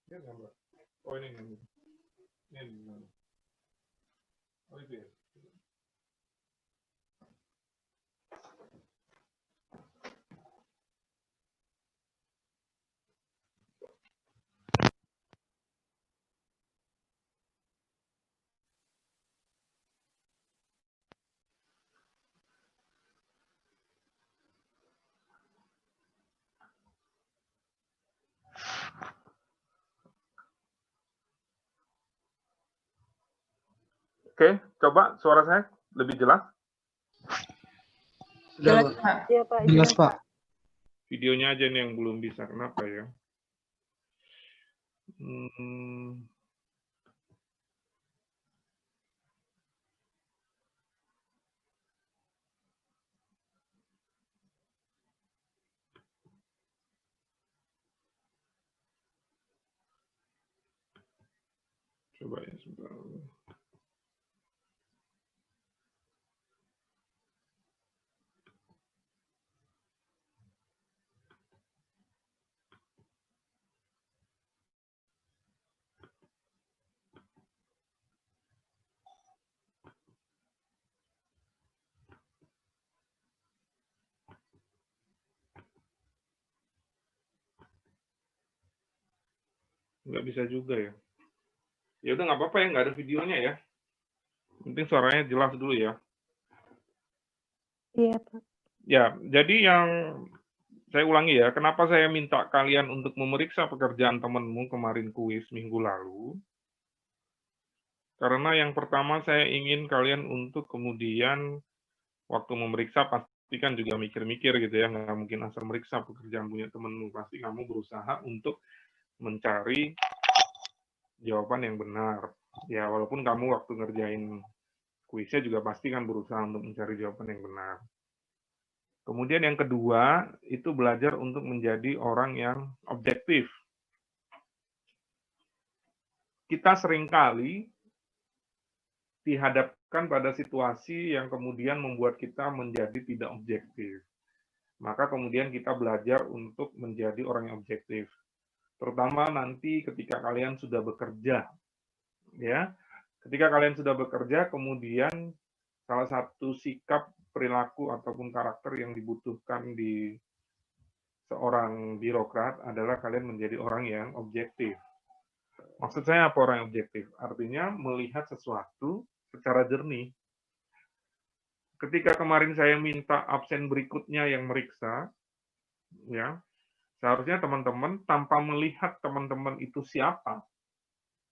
Dia gambar. Oh ini. Oh itu ya. Oke, coba suara saya lebih jelas. Jelas, Pak. Iya, Pak. Jelas, Pak. Videonya aja nih yang belum bisa. Kenapa ya? Coba ya sebentar. Nggak bisa juga ya. Ya udah nggak apa-apa ya, nggak ada videonya ya. Penting suaranya jelas dulu ya. Iya, Pak. Ya, jadi yang saya ulangi ya, kenapa saya minta kalian untuk memeriksa pekerjaan temanmu kemarin kuis minggu lalu? Karena yang pertama saya ingin kalian untuk kemudian waktu memeriksa pastikan juga mikir-mikir gitu ya, nggak mungkin asal meriksa pekerjaan punya temanmu, pasti kamu berusaha untuk mencari jawaban yang benar. Ya, walaupun kamu waktu ngerjain kuisnya juga pasti kan berusaha untuk mencari jawaban yang benar. Kemudian yang kedua, itu belajar untuk menjadi orang yang objektif. Kita seringkali dihadapkan pada situasi yang kemudian membuat kita menjadi tidak objektif. Maka kemudian kita belajar untuk menjadi orang yang objektif. Terutama nanti ketika kalian sudah bekerja. Ya. Ketika kalian sudah bekerja, kemudian salah satu sikap, perilaku, ataupun karakter yang dibutuhkan di seorang birokrat adalah kalian menjadi orang yang objektif. Maksud saya apa orang yang objektif? Artinya melihat sesuatu secara jernih. Ketika kemarin saya minta absen berikutnya yang meriksa, ya, seharusnya teman-teman tanpa melihat teman-teman itu siapa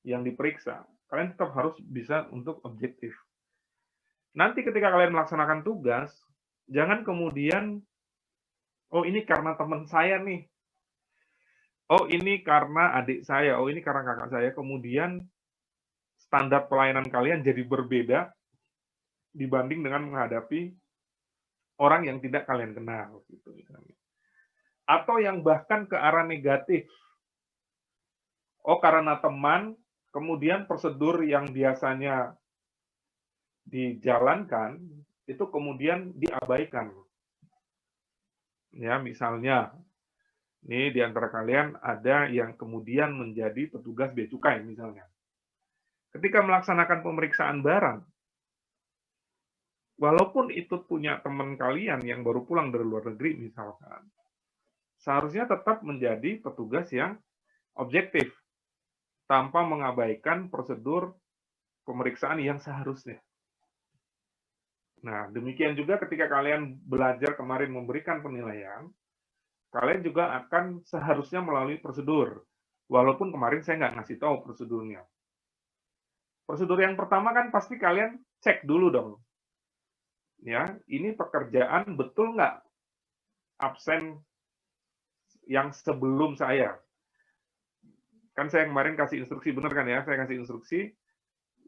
yang diperiksa, kalian tetap harus bisa untuk objektif. Nanti ketika kalian melaksanakan tugas, jangan kemudian, oh ini karena teman saya nih, oh ini karena adik saya, oh ini karena kakak saya, kemudian standar pelayanan kalian jadi berbeda dibanding dengan menghadapi orang yang tidak kalian kenal. Gitu, misalnya. Atau yang bahkan ke arah negatif. Oh karena teman, kemudian prosedur yang biasanya dijalankan itu kemudian diabaikan. Ya, misalnya, nih di antara kalian ada yang kemudian menjadi petugas bea cukai misalnya. Ketika melaksanakan pemeriksaan barang, walaupun itu punya teman kalian yang baru pulang dari luar negeri misalkan, seharusnya tetap menjadi petugas yang objektif tanpa mengabaikan prosedur pemeriksaan yang seharusnya. Nah, demikian juga ketika kalian belajar kemarin memberikan penilaian, kalian juga akan seharusnya melalui prosedur. Walaupun kemarin saya nggak ngasih tahu prosedurnya. Prosedur yang pertama kan pasti kalian cek dulu dong. Ya, ini pekerjaan betul nggak absen yang sebelum saya. Kan saya kemarin kasih instruksi, benar kan ya? Saya kasih instruksi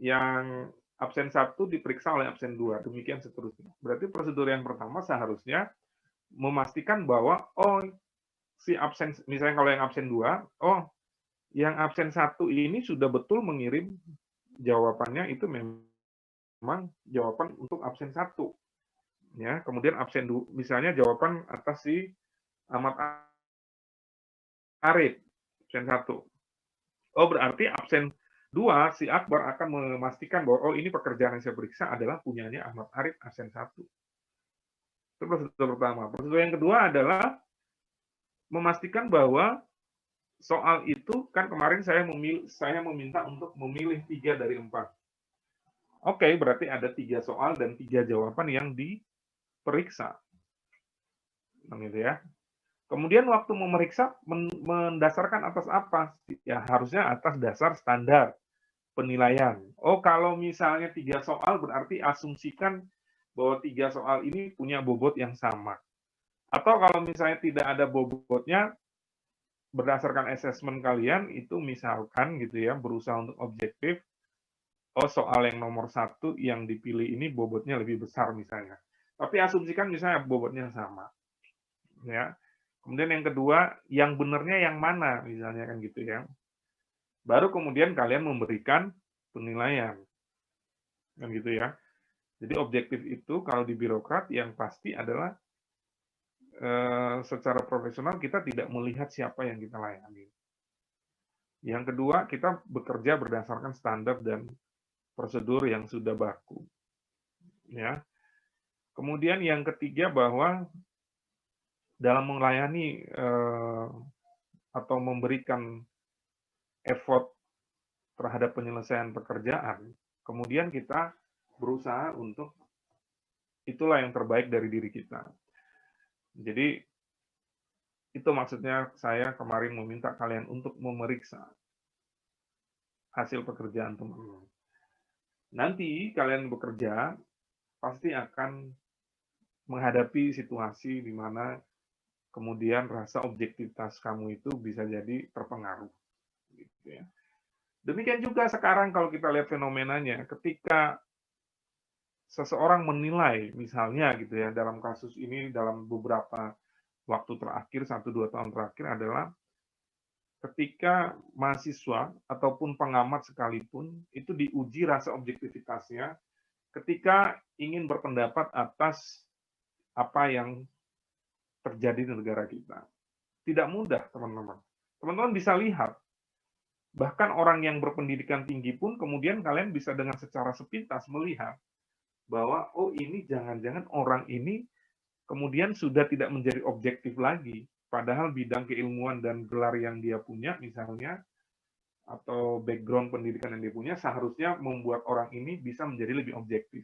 yang absen 1 diperiksa oleh absen 2, demikian seterusnya. Berarti prosedur yang pertama seharusnya memastikan bahwa, oh, si absen, misalnya kalau yang absen 2, oh, yang absen 1 ini sudah betul mengirim jawabannya itu memang jawaban untuk absen 1. Ya, kemudian misalnya jawaban atas si Ahmad Arif, absen 1. Oh, berarti absen 2, si Akbar akan memastikan bahwa, oh ini pekerjaan yang saya periksa adalah punyanya Ahmad Arif, absen 1. Itu prosedur pertama. Prosedur yang kedua adalah memastikan bahwa soal itu kan kemarin saya meminta untuk memilih 3 dari 4. Oke, berarti ada 3 soal dan 3 jawaban yang diperiksa. Gitu ya. Kemudian waktu memeriksa mendasarkan atas apa? Ya harusnya atas dasar standar penilaian. Oh, kalau misalnya 3 soal berarti asumsikan bahwa 3 soal ini punya bobot yang sama. Atau kalau misalnya tidak ada bobotnya, berdasarkan asesmen kalian itu misalkan gitu ya, berusaha untuk objektif, oh soal yang nomor 1 yang dipilih ini bobotnya lebih besar misalnya. Tapi asumsikan misalnya bobotnya sama. Ya. Kemudian yang kedua, yang benernya yang mana misalnya kan gitu ya. Baru kemudian kalian memberikan penilaian. Kan gitu ya. Jadi objektif itu kalau di birokrat yang pasti adalah secara profesional kita tidak melihat siapa yang kita layani. Yang kedua, kita bekerja berdasarkan standar dan prosedur yang sudah baku. Ya. Kemudian yang ketiga bahwa dalam melayani atau memberikan effort terhadap penyelesaian pekerjaan, kemudian kita berusaha untuk itulah yang terbaik dari diri kita. Jadi itu maksudnya saya kemarin meminta kalian untuk memeriksa hasil pekerjaan teman-teman. Nanti kalian bekerja pasti akan menghadapi situasi di mana kemudian rasa objektivitas kamu itu bisa jadi terpengaruh. Gitu ya. Demikian juga sekarang kalau kita lihat fenomenanya, ketika seseorang menilai, misalnya gitu ya, dalam kasus ini dalam beberapa waktu terakhir, 1-2 tahun terakhir adalah ketika mahasiswa ataupun pengamat sekalipun itu diuji rasa objektivitasnya ketika ingin berpendapat atas apa yang terjadi di negara kita. Tidak mudah, teman-teman. Teman-teman bisa lihat, bahkan orang yang berpendidikan tinggi pun kemudian kalian bisa dengan secara sepintas melihat bahwa, oh ini jangan-jangan orang ini kemudian sudah tidak menjadi objektif lagi. Padahal bidang keilmuan dan gelar yang dia punya misalnya, atau background pendidikan yang dia punya, seharusnya membuat orang ini bisa menjadi lebih objektif.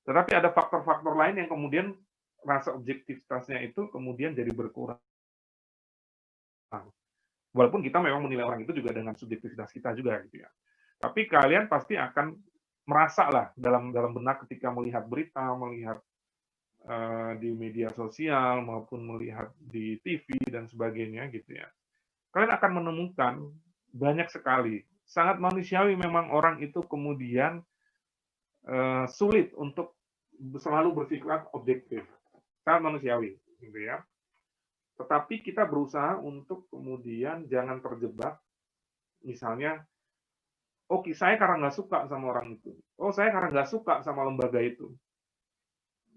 Tetapi ada faktor-faktor lain yang kemudian rasa objektivitasnya itu kemudian jadi berkurang. Walaupun kita memang menilai orang itu juga dengan subjektivitas kita juga gitu ya. Tapi kalian pasti akan merasa lah dalam benak ketika melihat berita, melihat di media sosial maupun melihat di TV dan sebagainya gitu ya. Kalian akan menemukan banyak sekali. Sangat manusiawi memang orang itu kemudian sulit untuk selalu bersikap objektif. Sangat manusiawi gitu ya. Tetapi kita berusaha untuk kemudian jangan terjebak misalnya, oke, saya karena nggak suka sama orang itu. Oh, saya karena nggak suka sama lembaga itu.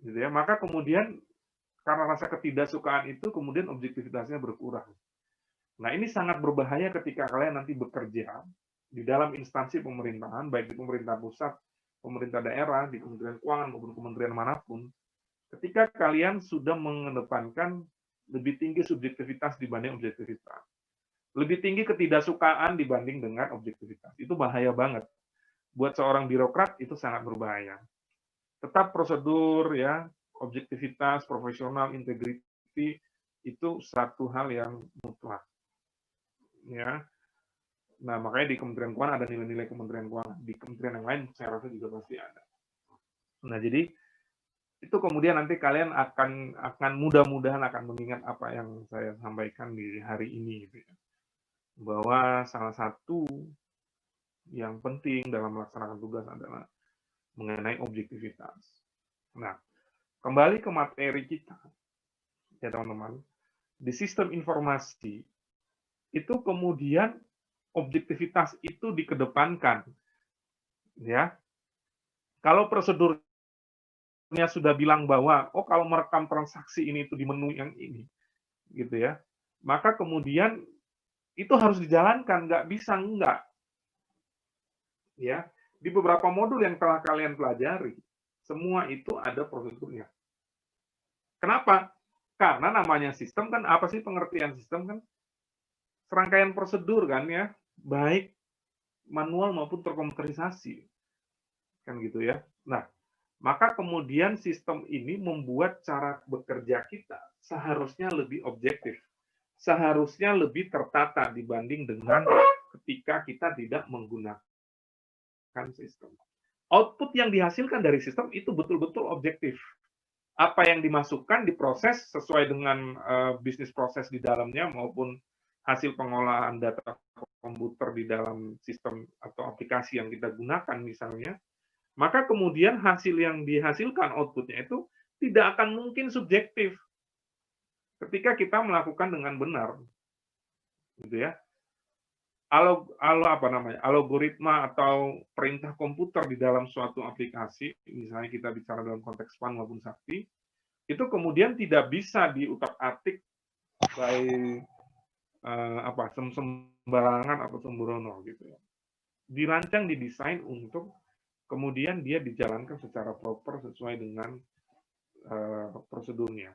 Gitu ya. Maka kemudian karena rasa ketidaksukaan itu kemudian objektivitasnya berkurang. Nah, ini sangat berbahaya ketika kalian nanti bekerja di dalam instansi pemerintahan, baik di pemerintah pusat, pemerintah daerah, di Kementerian Keuangan maupun kementerian manapun. Ketika kalian sudah mengedepankan lebih tinggi subjektivitas dibanding objektivitas. Lebih tinggi ketidaksukaan dibanding dengan objektivitas. Itu bahaya banget. Buat seorang birokrat itu sangat berbahaya. Tetap prosedur ya, objektivitas, profesional, integriti itu satu hal yang mutlak. Ya. Nah, makanya di Kementerian Keuangan ada nilai-nilai Kementerian Keuangan. Di kementerian yang lain saya rasa juga pasti ada. Nah, jadi itu kemudian nanti kalian akan mudah-mudahan akan mengingat apa yang saya sampaikan di hari ini gitu ya. Bahwa salah satu yang penting dalam melaksanakan tugas adalah mengenai objektivitas. Nah, kembali ke materi kita ya teman-teman. Di sistem informasi itu kemudian objektivitas itu dikedepankan ya. Kalau prosedur sudah bilang bahwa oh kalau merekam transaksi ini itu di menu yang ini, gitu ya, maka kemudian itu harus dijalankan, nggak bisa enggak. Ya, di beberapa modul yang telah kalian pelajari, semua itu ada prosedurnya. Kenapa? Karena namanya sistem kan apa sih pengertian sistem kan? Serangkaian prosedur kan ya, baik manual maupun terkomputerisasi. Kan gitu ya. Nah, maka kemudian sistem ini membuat cara bekerja kita seharusnya lebih objektif. Seharusnya lebih tertata dibanding dengan ketika kita tidak menggunakan sistem. Output yang dihasilkan dari sistem itu betul-betul objektif. Apa yang dimasukkan diproses sesuai dengan bisnis proses di dalamnya maupun hasil pengolahan data komputer di dalam sistem atau aplikasi yang kita gunakan misalnya, maka kemudian hasil yang dihasilkan outputnya itu tidak akan mungkin subjektif ketika kita melakukan dengan benar, gitu ya. Algoritma atau perintah komputer di dalam suatu aplikasi, misalnya kita bicara dalam konteks PAN maupun Sakti, itu kemudian tidak bisa diutak-atik by sembarangan atau sembrono gitu ya. Dirancang, didesain untuk kemudian dia dijalankan secara proper sesuai dengan prosedurnya.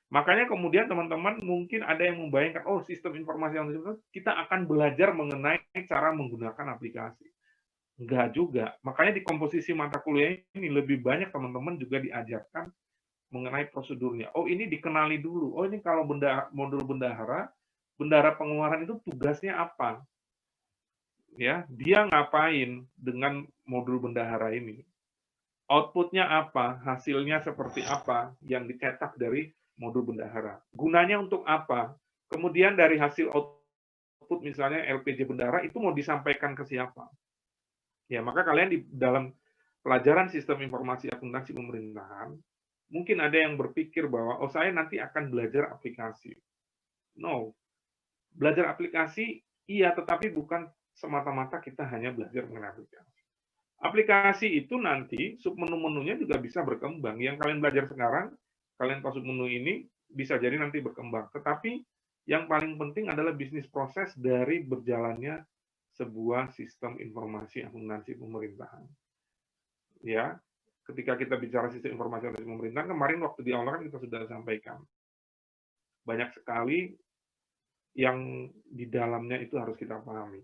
Makanya kemudian teman-teman mungkin ada yang membayangkan, oh sistem informasi yang kita akan belajar mengenai cara menggunakan aplikasi. Enggak juga. Makanya di komposisi mata kuliah ini lebih banyak teman-teman juga diajarkan mengenai prosedurnya. Oh ini dikenali dulu. Oh ini kalau modul bendahara pengeluaran itu tugasnya apa? Ya, dia ngapain dengan modul bendahara ini? Outputnya apa? Hasilnya seperti apa yang dicetak dari modul bendahara? Gunanya untuk apa? Kemudian dari hasil output misalnya LPJ bendahara itu mau disampaikan ke siapa? Ya, maka kalian di dalam pelajaran sistem informasi akuntansi pemerintahan mungkin ada yang berpikir bahwa oh saya nanti akan belajar aplikasi. No. Belajar aplikasi iya, tetapi bukan semata-mata kita hanya belajar mengenai aplikasi. Aplikasi itu nanti submenu-menunya juga bisa berkembang. Yang kalian belajar sekarang, kalian tahu submenu ini bisa jadi nanti berkembang. Tetapi yang paling penting adalah bisnis proses dari berjalannya sebuah sistem informasi akuntansi pemerintahan. Ya, ketika kita bicara sistem informasi akuntansi pemerintahan, kemarin waktu di awal kan kita sudah sampaikan. Banyak sekali yang di dalamnya itu harus kita pahami.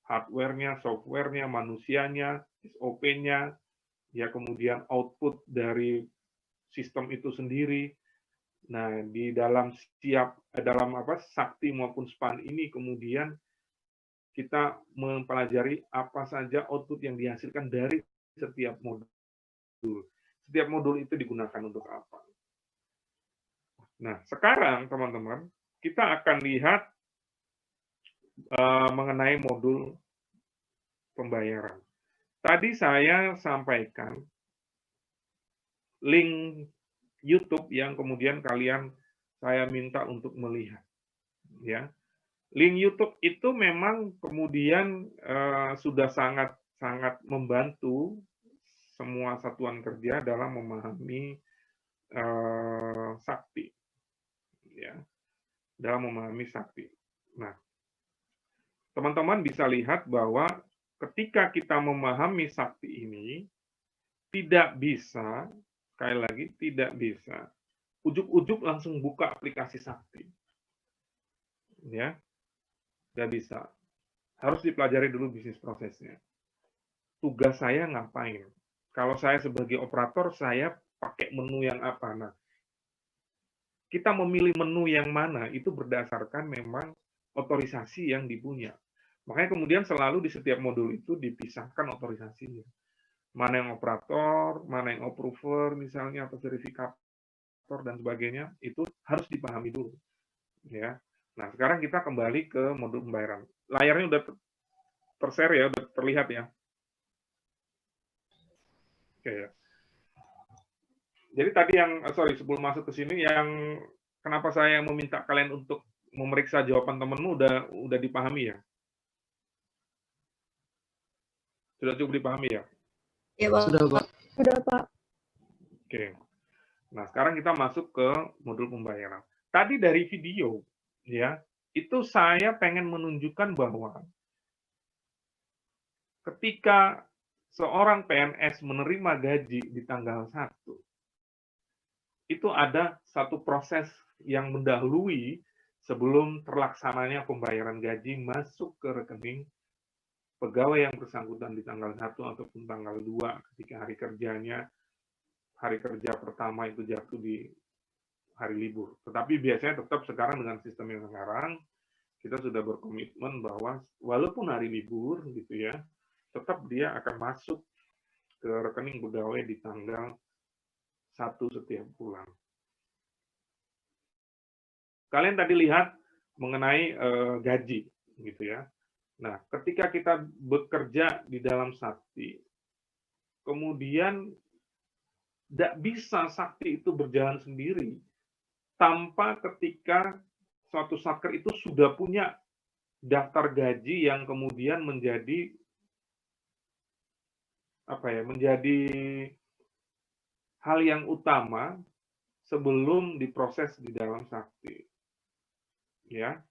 Hardware-nya, software-nya, manusianya, SOP-nya, ya kemudian output dari sistem itu sendiri. Nah, di dalam Sakti maupun SPAN ini kemudian kita mempelajari apa saja output yang dihasilkan dari setiap modul. Setiap modul itu digunakan untuk apa. Nah, sekarang teman-teman, kita akan lihat mengenai modul pembayaran. Tadi saya sampaikan link YouTube yang kemudian saya minta untuk melihat. Ya, link YouTube itu memang kemudian sudah sangat membantu semua satuan kerja dalam memahami Sakti. Ya, dalam memahami Sakti. Nah, teman-teman bisa lihat bahwa ketika kita memahami Sakti ini, tidak bisa, sekali lagi, tidak bisa, ujuk-ujuk langsung buka aplikasi Sakti. Ya, nggak bisa. Harus dipelajari dulu bisnis prosesnya. Tugas saya ngapain? Kalau saya sebagai operator, saya pakai menu yang apa? Nah, kita memilih menu yang mana, itu berdasarkan memang otorisasi yang dipunya. Makanya kemudian selalu di setiap modul itu dipisahkan otorisasinya. Mana yang operator, mana yang approver misalnya, atau verifikator dan sebagainya, itu harus dipahami dulu. Ya. Nah, sekarang kita kembali ke modul pembayaran. Layarnya udah tershare ya, udah terlihat ya. Oke ya. Jadi tadi sebelum masuk ke sini yang kenapa saya meminta kalian untuk memeriksa jawaban temenmu udah dipahami ya? Sudah cukup dipahami ya? Iya, Pak. Sudah, Pak. Sudah, Pak. Oke. Nah, sekarang kita masuk ke modul pembayaran. Tadi dari video, ya, itu saya pengen menunjukkan bahwa ketika seorang PNS menerima gaji di tanggal 1, itu ada satu proses yang mendahului sebelum terlaksananya pembayaran gaji masuk ke rekening pegawai yang bersangkutan di tanggal 1 ataupun tanggal 2 ketika hari kerja pertama itu jatuh di hari libur. Tetapi biasanya tetap sekarang dengan sistem yang sekarang, kita sudah berkomitmen bahwa walaupun hari libur gitu ya, tetap dia akan masuk ke rekening pegawai di tanggal 1 setiap bulan. Kalian tadi lihat mengenai gaji gitu ya. Nah, ketika kita bekerja di dalam sakti, kemudian tidak bisa sakti itu berjalan sendiri tanpa ketika suatu satker itu sudah punya daftar gaji yang kemudian menjadi menjadi hal yang utama sebelum diproses di dalam sakti. Ya.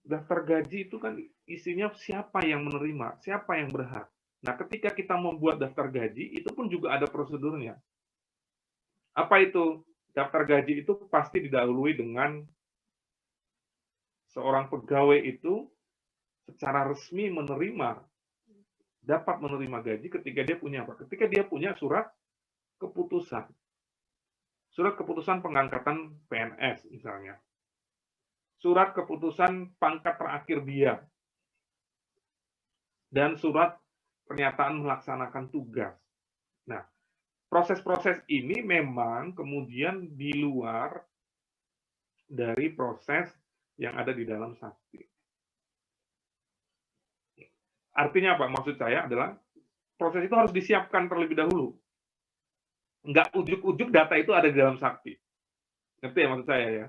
Daftar gaji itu kan isinya siapa yang menerima, siapa yang berhak. Nah, ketika kita membuat daftar gaji, itu pun juga ada prosedurnya. Apa itu? Daftar gaji itu pasti didahului dengan seorang pegawai itu secara resmi dapat menerima gaji ketika dia punya apa? Ketika dia punya surat keputusan. Surat keputusan pengangkatan PNS misalnya. Surat keputusan pangkat terakhir dia. Dan surat pernyataan melaksanakan tugas. Nah, proses-proses ini memang kemudian di luar dari proses yang ada di dalam sakti. Artinya apa? Maksud saya adalah proses itu harus disiapkan terlebih dahulu. Enggak ujuk-ujuk data itu ada di dalam sakti. Ngerti ya maksud saya ya?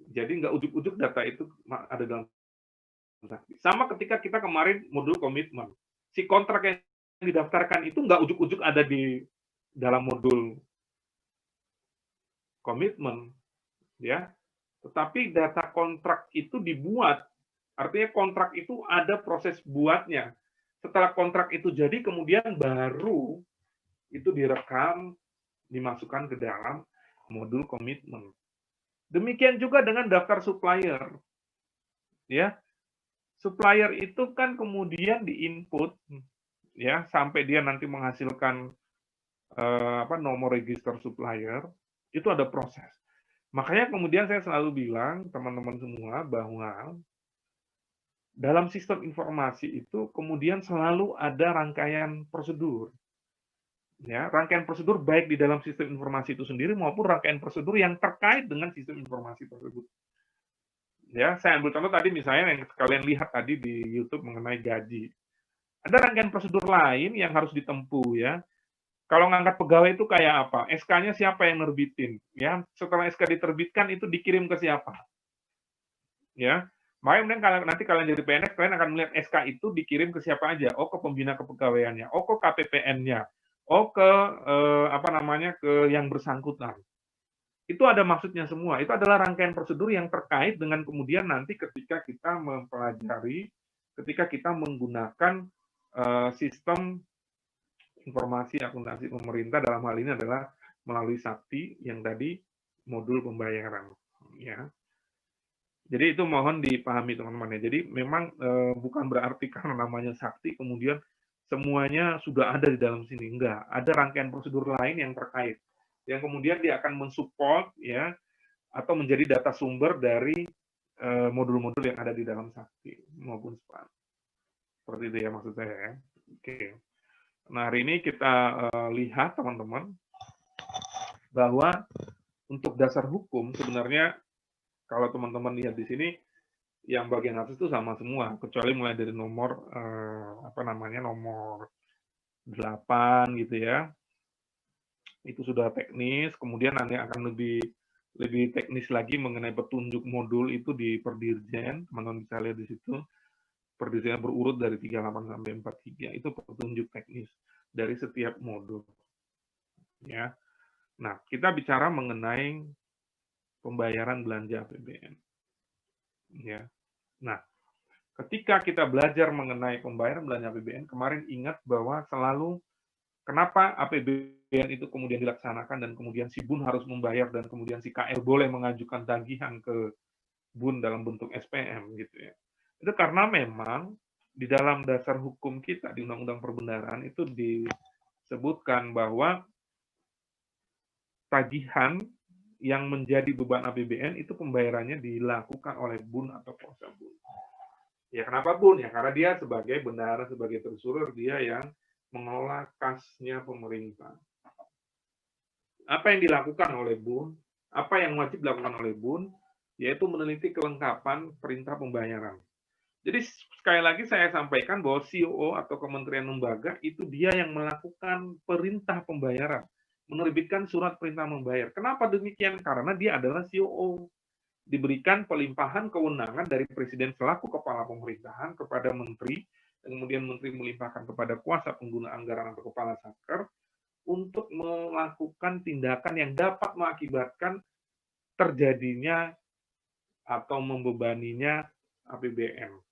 Jadi enggak ujuk-ujuk data itu ada dalam sakti. Sama ketika kita kemarin modul komitmen. Si kontrak yang didaftarkan itu enggak ujuk-ujuk ada di dalam modul komitmen, ya. Tetapi data kontrak itu dibuat, artinya kontrak itu ada proses buatnya. Setelah kontrak itu jadi, kemudian baru itu direkam, dimasukkan ke dalam modul komitmen. Demikian juga dengan daftar supplier, ya. Supplier itu kan kemudian diinput, ya, sampai dia nanti menghasilkan nomor register supplier, itu ada proses. Makanya kemudian saya selalu bilang teman-teman semua bahwa dalam sistem informasi itu kemudian selalu ada rangkaian prosedur. Ya, rangkaian prosedur baik di dalam sistem informasi itu sendiri maupun rangkaian prosedur yang terkait dengan sistem informasi tersebut. Ya, saya ambil contoh tadi misalnya yang kalian lihat tadi di YouTube mengenai gaji. Ada rangkaian prosedur lain yang harus ditempuh ya. Kalau ngangkat pegawai itu kayak apa? SK-nya siapa yang nerbitin? Ya, setelah SK diterbitkan itu dikirim ke siapa? Ya, makanya kalau nanti kalian jadi PNS, kalian akan melihat SK itu dikirim ke siapa aja? Oh, ke pembina kepegawaiannya, oh ke KPPN-nya, oh ke ke yang bersangkutan. Itu ada maksudnya semua. Itu adalah rangkaian prosedur yang terkait dengan kemudian nanti ketika kita mempelajari, ketika kita menggunakan sistem informasi akuntansi pemerintah dalam hal ini adalah melalui sakti yang tadi modul pembayaran. Ya. Jadi itu mohon dipahami teman-teman ya. Jadi memang bukan berarti karena namanya sakti kemudian semuanya sudah ada di dalam sini. Enggak, ada rangkaian prosedur lain yang terkait. Yang kemudian dia akan mensupport ya atau menjadi data sumber dari modul-modul yang ada di dalam sakti maupun SPAN. Seperti itu ya maksud saya ya. Oke. Nah, hari ini kita lihat teman-teman bahwa untuk dasar hukum sebenarnya kalau teman-teman lihat di sini yang bagian atas itu sama semua kecuali mulai dari nomor nomor 8 gitu ya. Itu sudah teknis, kemudian nanti akan lebih teknis lagi mengenai petunjuk modul itu di Perdirjen, teman-teman bisa lihat di situ. Perdirjen berurut dari 38 sampai 43, itu petunjuk teknis dari setiap modul. Ya. Nah, kita bicara mengenai pembayaran belanja APBN, ya. Nah, ketika kita belajar mengenai pembayaran belanja APBN, kemarin ingat bahwa selalu kenapa APBN itu kemudian dilaksanakan dan kemudian si BUN harus membayar dan kemudian si KL boleh mengajukan tagihan ke BUN dalam bentuk SPM gitu ya. Itu karena memang di dalam dasar hukum kita di Undang-Undang Perbendaharaan itu disebutkan bahwa tagihan yang menjadi beban APBN itu pembayarannya dilakukan oleh BUN atau kuasa BUN. Ya kenapa BUN? Ya karena dia sebagai bendahara, sebagai treasurer, dia yang mengelola kasnya pemerintah. Apa yang dilakukan oleh BUN? Apa yang wajib dilakukan oleh BUN? Yaitu meneliti kelengkapan perintah pembayaran. Jadi sekali lagi saya sampaikan bahwa COO atau Kementerian Lembaga itu dia yang melakukan perintah pembayaran, menerbitkan surat perintah membayar. Kenapa demikian? Karena dia adalah COO. Diberikan pelimpahan kewenangan dari Presiden selaku kepala pemerintahan kepada Menteri, dan kemudian Menteri melimpahkan kepada kuasa pengguna anggaran atau kepala Satker untuk melakukan tindakan yang dapat mengakibatkan terjadinya atau membebaninya APBN.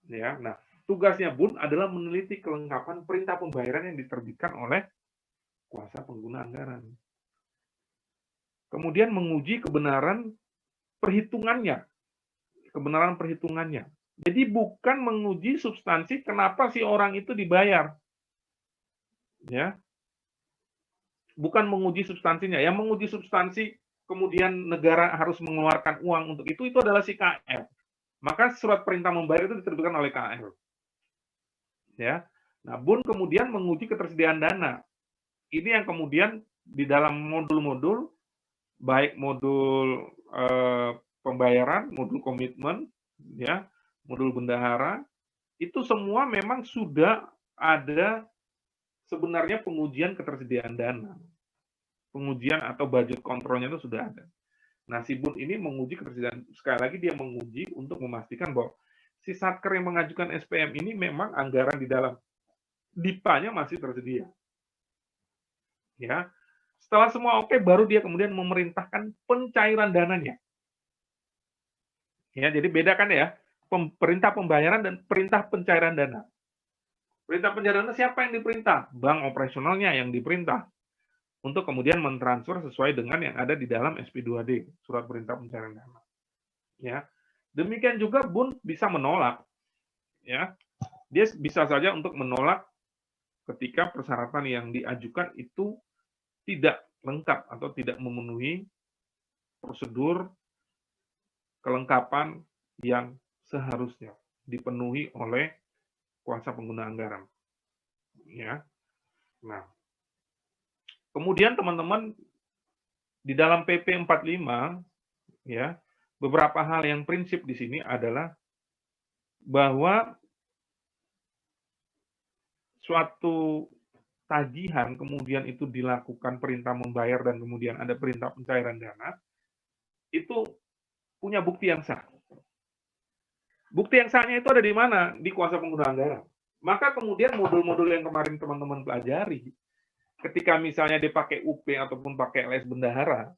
Ya, nah tugasnya BUN adalah meneliti kelengkapan perintah pembayaran yang diterbitkan oleh kuasa pengguna anggaran. Kemudian menguji kebenaran perhitungannya, Jadi bukan menguji substansi kenapa si orang itu dibayar, ya, bukan menguji substansinya. Yang menguji substansi kemudian negara harus mengeluarkan uang untuk itu adalah si KL. Maka surat perintah membayar itu diterbitkan oleh KL. Ya, nah BUN kemudian menguji ketersediaan dana. Ini yang kemudian di dalam modul-modul, baik modul pembayaran, modul komitmen, ya, modul bendahara, itu semua memang sudah ada sebenarnya pengujian ketersediaan dana. Pengujian atau budget kontrolnya itu sudah ada. Nah, si BUN ini menguji ketersediaan, sekali lagi dia menguji untuk memastikan bahwa si Satker yang mengajukan SPM ini memang anggaran di dalam DIPA-nya masih tersedia. Ya, setelah semua oke, baru dia kemudian memerintahkan pencairan dananya. Ya, jadi bedakan ya, perintah pembayaran dan perintah pencairan dana. Perintah pencairan dana siapa yang diperintah? Bank operasionalnya yang diperintah untuk kemudian mentransfer sesuai dengan yang ada di dalam SP2D, surat perintah pencairan dana. Ya, demikian juga BUN bisa menolak. Ya, dia bisa saja untuk menolak ketika persyaratan yang diajukan itu tidak lengkap atau tidak memenuhi prosedur kelengkapan yang seharusnya dipenuhi oleh kuasa pengguna anggaran. Ya. Nah, kemudian teman-teman di dalam PP 45 ya, beberapa hal yang prinsip di sini adalah bahwa suatu tagihan kemudian itu dilakukan perintah membayar dan kemudian ada perintah pencairan dana, itu punya bukti yang sah. Bukti yang sahnya itu ada di mana? Di kuasa pengguna anggaran. Maka kemudian modul-modul yang kemarin teman-teman pelajari, ketika misalnya dipakai UP ataupun pakai les bendahara,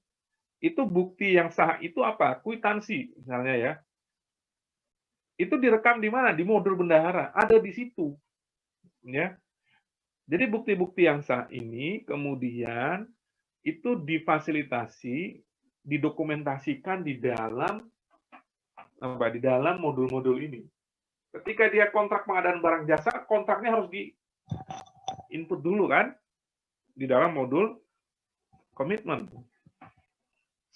itu bukti yang sah itu apa? Kwitansi misalnya ya. Itu direkam di mana? Di modul bendahara, ada di situ. Ya. Jadi bukti-bukti yang sah ini kemudian itu difasilitasi, didokumentasikan di dalam modul-modul ini. Ketika dia kontrak pengadaan barang jasa, kontraknya harus di input dulu kan di dalam modul komitmen.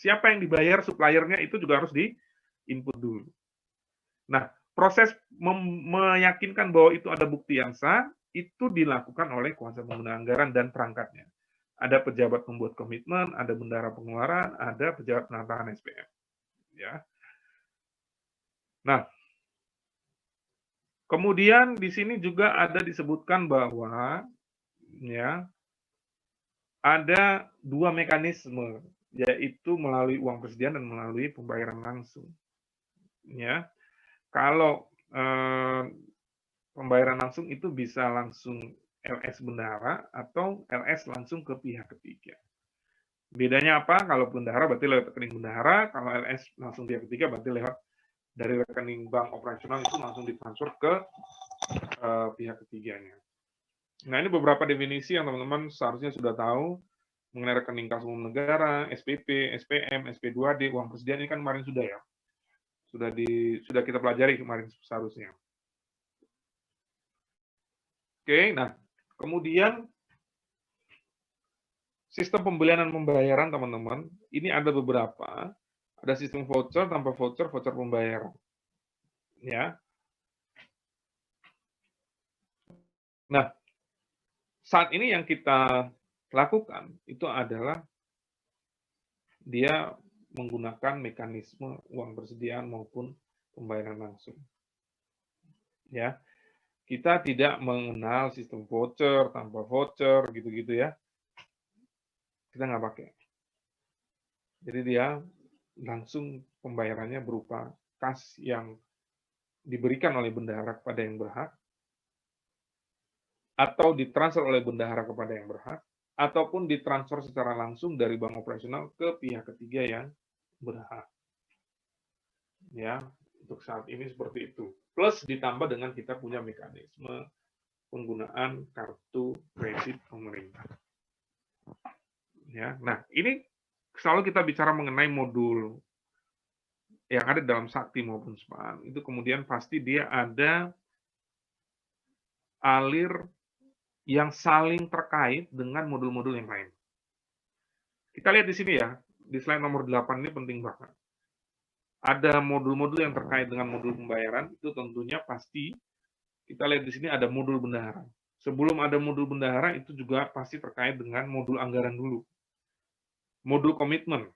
Siapa yang dibayar suppliernya itu juga harus di input dulu. Nah, proses meyakinkan bahwa itu ada bukti yang sah itu dilakukan oleh kuasa pengguna anggaran dan perangkatnya. Ada pejabat pembuat komitmen, ada bendahara pengeluaran, ada pejabat penandatangan SPM. Ya. Nah, kemudian di sini juga ada disebutkan bahwa ya ada dua mekanisme, yaitu melalui uang persediaan dan melalui pembayaran langsung. Ya, kalau pembayaran langsung itu bisa langsung LS bendahara atau LS langsung ke pihak ketiga. Bedanya apa? Kalau bendahara berarti lewat rekening bendahara, kalau LS langsung pihak ketiga berarti lewat dari rekening bank operasional itu langsung ditransfer ke pihak ketiganya. Nah, ini beberapa definisi yang teman-teman seharusnya sudah tahu mengenai rekening kas umum negara, SPP, SPM, SP2D, uang persediaan ini kan kemarin sudah ya. Sudah kita pelajari kemarin seharusnya. Oke, nah kemudian sistem pembelian dan pembayaran teman-teman, ini ada beberapa. Ada sistem voucher, tanpa voucher, voucher pembayaran. Ya. Nah, saat ini yang kita lakukan itu adalah dia menggunakan mekanisme uang persediaan maupun pembayaran langsung. Ya. Kita tidak mengenal sistem voucher, tanpa voucher, gitu-gitu ya. Kita nggak pakai. Jadi dia langsung pembayarannya berupa kas yang diberikan oleh bendahara kepada yang berhak, atau ditransfer oleh bendahara kepada yang berhak, ataupun ditransfer secara langsung dari bank operasional ke pihak ketiga yang berhak. Ya, untuk saat ini seperti itu. Plus ditambah dengan kita punya mekanisme penggunaan kartu kredit pemerintah. Ya, nah ini selalu kita bicara mengenai modul yang ada dalam Sakti maupun SPAN, itu kemudian pasti dia ada alir yang saling terkait dengan modul-modul yang lain. Kita lihat di sini ya, di slide nomor 8 ini penting banget. Ada modul-modul yang terkait dengan modul pembayaran, itu tentunya pasti kita lihat di sini ada modul bendahara. Sebelum ada modul bendahara, itu juga pasti terkait dengan modul anggaran dulu. Modul komitmen.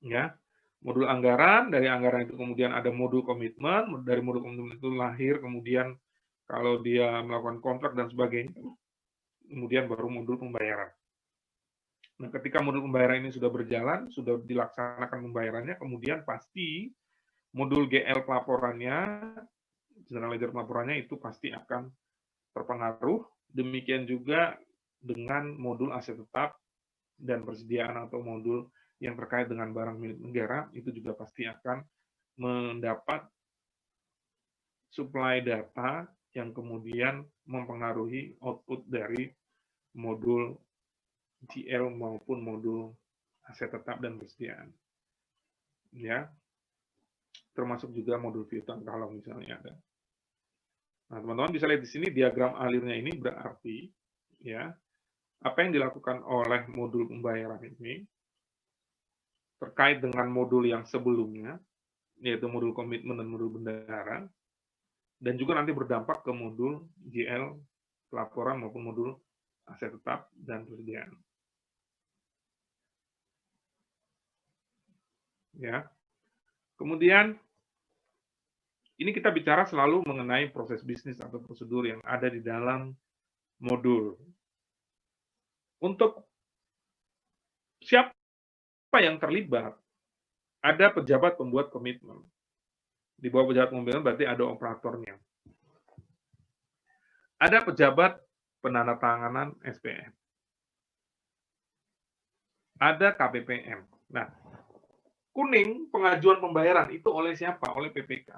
Ya, modul anggaran, dari anggaran itu kemudian ada modul komitmen, dari modul komitmen itu lahir kemudian kalau dia melakukan kontrak dan sebagainya, kemudian baru modul pembayaran. Nah, ketika modul pembayaran ini sudah berjalan, sudah dilaksanakan pembayarannya, kemudian pasti modul GL pelaporannya, general ledger pelaporannya itu pasti akan terpengaruh. Demikian juga dengan modul aset tetap dan persediaan atau modul yang terkait dengan barang milik negara, itu juga pasti akan mendapat supply data yang kemudian mempengaruhi output dari modul GL maupun modul aset tetap dan persediaan. Ya, termasuk juga modul piutang kalau misalnya ada. Nah, teman-teman bisa lihat di sini diagram alirnya ini berarti ya, apa yang dilakukan oleh modul pembayaran ini terkait dengan modul yang sebelumnya, yaitu modul komitmen dan modul bendahara, dan juga nanti berdampak ke modul GL pelaporan maupun modul aset tetap dan persediaan. Ya. Kemudian ini kita bicara selalu mengenai proses bisnis atau prosedur yang ada di dalam modul. Untuk siapa yang terlibat, ada pejabat pembuat komitmen. Di bawah pejabat komitmen berarti ada operatornya. Ada pejabat penandatanganan SPM. Ada KPPM. Nah, kuning pengajuan pembayaran itu oleh siapa? Oleh PPK.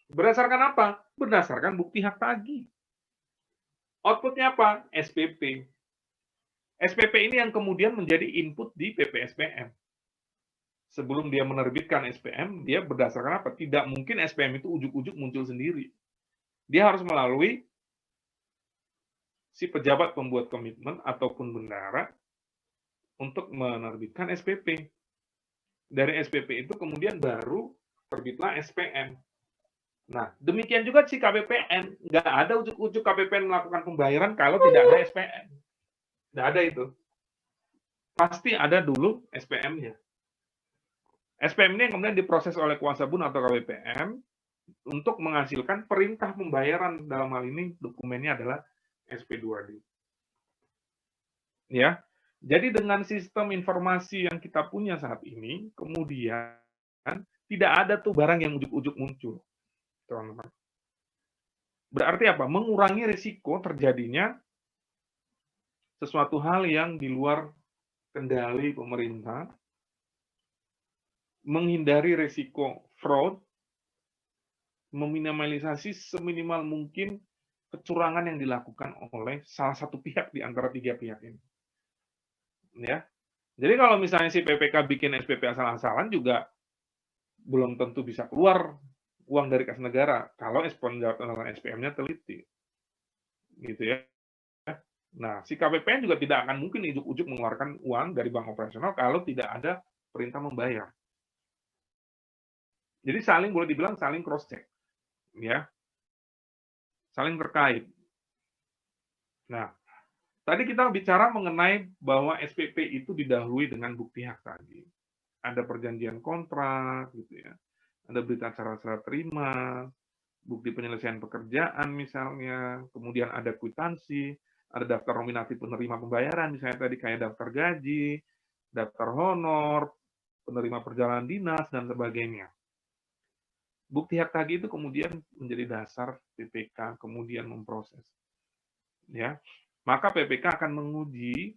Berdasarkan apa? Berdasarkan bukti hak tagih. Outputnya apa? SPP. SPP ini yang kemudian menjadi input di PPSPM. Sebelum dia menerbitkan SPM, dia berdasarkan apa? Tidak mungkin SPM itu ujuk-ujuk muncul sendiri. Dia harus melalui si pejabat pembuat komitmen ataupun bendahara untuk menerbitkan SPP. Dari SPP itu kemudian baru terbitlah SPM. Nah, demikian juga si KPPN. Nggak ada ujuk-ujuk KPPN melakukan pembayaran kalau tidak ada SPM. Nggak ada itu. Pasti ada dulu SPM-nya. SPM ini yang kemudian diproses oleh kuasa bun atau KPPM untuk menghasilkan perintah pembayaran. Dalam hal ini dokumennya adalah SP2D. Ya, jadi dengan sistem informasi yang kita punya saat ini, kemudian tidak ada tuh barang yang ujuk-ujuk muncul, teman-teman. Berarti apa? Mengurangi risiko terjadinya sesuatu hal yang di luar kendali pemerintah, menghindari resiko fraud, meminimalisasi seminimal mungkin kecurangan yang dilakukan oleh salah satu pihak di antara 3 pihak ini. Ya. Jadi kalau misalnya si PPK bikin SPP asal-asalan juga belum tentu bisa keluar uang dari kas negara kalau penjadwalan SPM-nya teliti. Gitu ya. Nah, si KPPN juga tidak akan mungkin ujuk-ujuk mengeluarkan uang dari bank operasional kalau tidak ada perintah membayar. Jadi boleh dibilang saling cross check, ya, saling terkait. Nah, tadi kita bicara mengenai bahwa SPP itu didahului dengan bukti hak tadi. Ada perjanjian kontrak, gitu ya. Ada berita acara serah terima, bukti penyelesaian pekerjaan misalnya, kemudian ada kwitansi, ada daftar nominatif penerima pembayaran, misalnya tadi kayak daftar gaji, daftar honor, penerima perjalanan dinas, dan sebagainya. Bukti hak tagih itu kemudian menjadi dasar PPK kemudian memproses. Ya, maka PPK akan menguji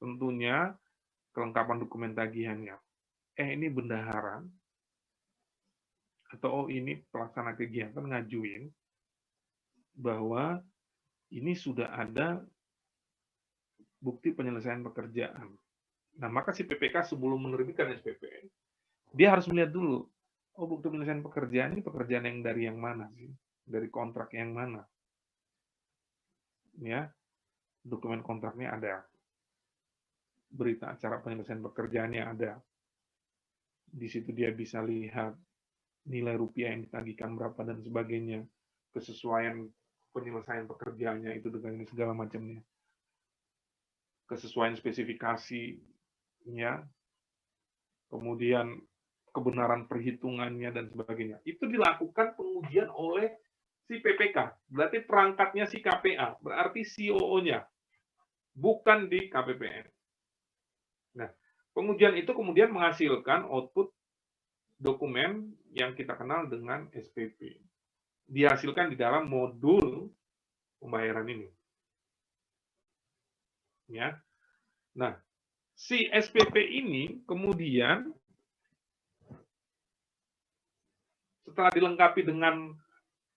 tentunya kelengkapan dokumen tagihannya. Ini bendahara atau ini pelaksana kegiatan ngajuin bahwa ini sudah ada bukti penyelesaian pekerjaan. Nah, maka si PPK sebelum menerbitkan SPP, dia harus melihat dulu, bukti penyelesaian pekerjaan ini pekerjaan yang dari yang mana sih? Dari kontrak yang mana? Ya, dokumen kontraknya ada. Berita acara penyelesaian pekerjaannya ada. Di situ dia bisa lihat nilai rupiah yang ditagihkan berapa dan sebagainya, kesesuaian penyelesaian pekerjaannya itu dengan segala macamnya, kesesuaian spesifikasinya, kemudian kebenaran perhitungannya dan sebagainya. Itu dilakukan pengujian oleh si PPK, berarti perangkatnya si KPA, berarti COO-nya, bukan di KPPN. Nah, pengujian itu kemudian menghasilkan output dokumen yang kita kenal dengan SPP. Dihasilkan di dalam modul pembayaran ini. Ya. Nah, si SPP ini kemudian setelah dilengkapi dengan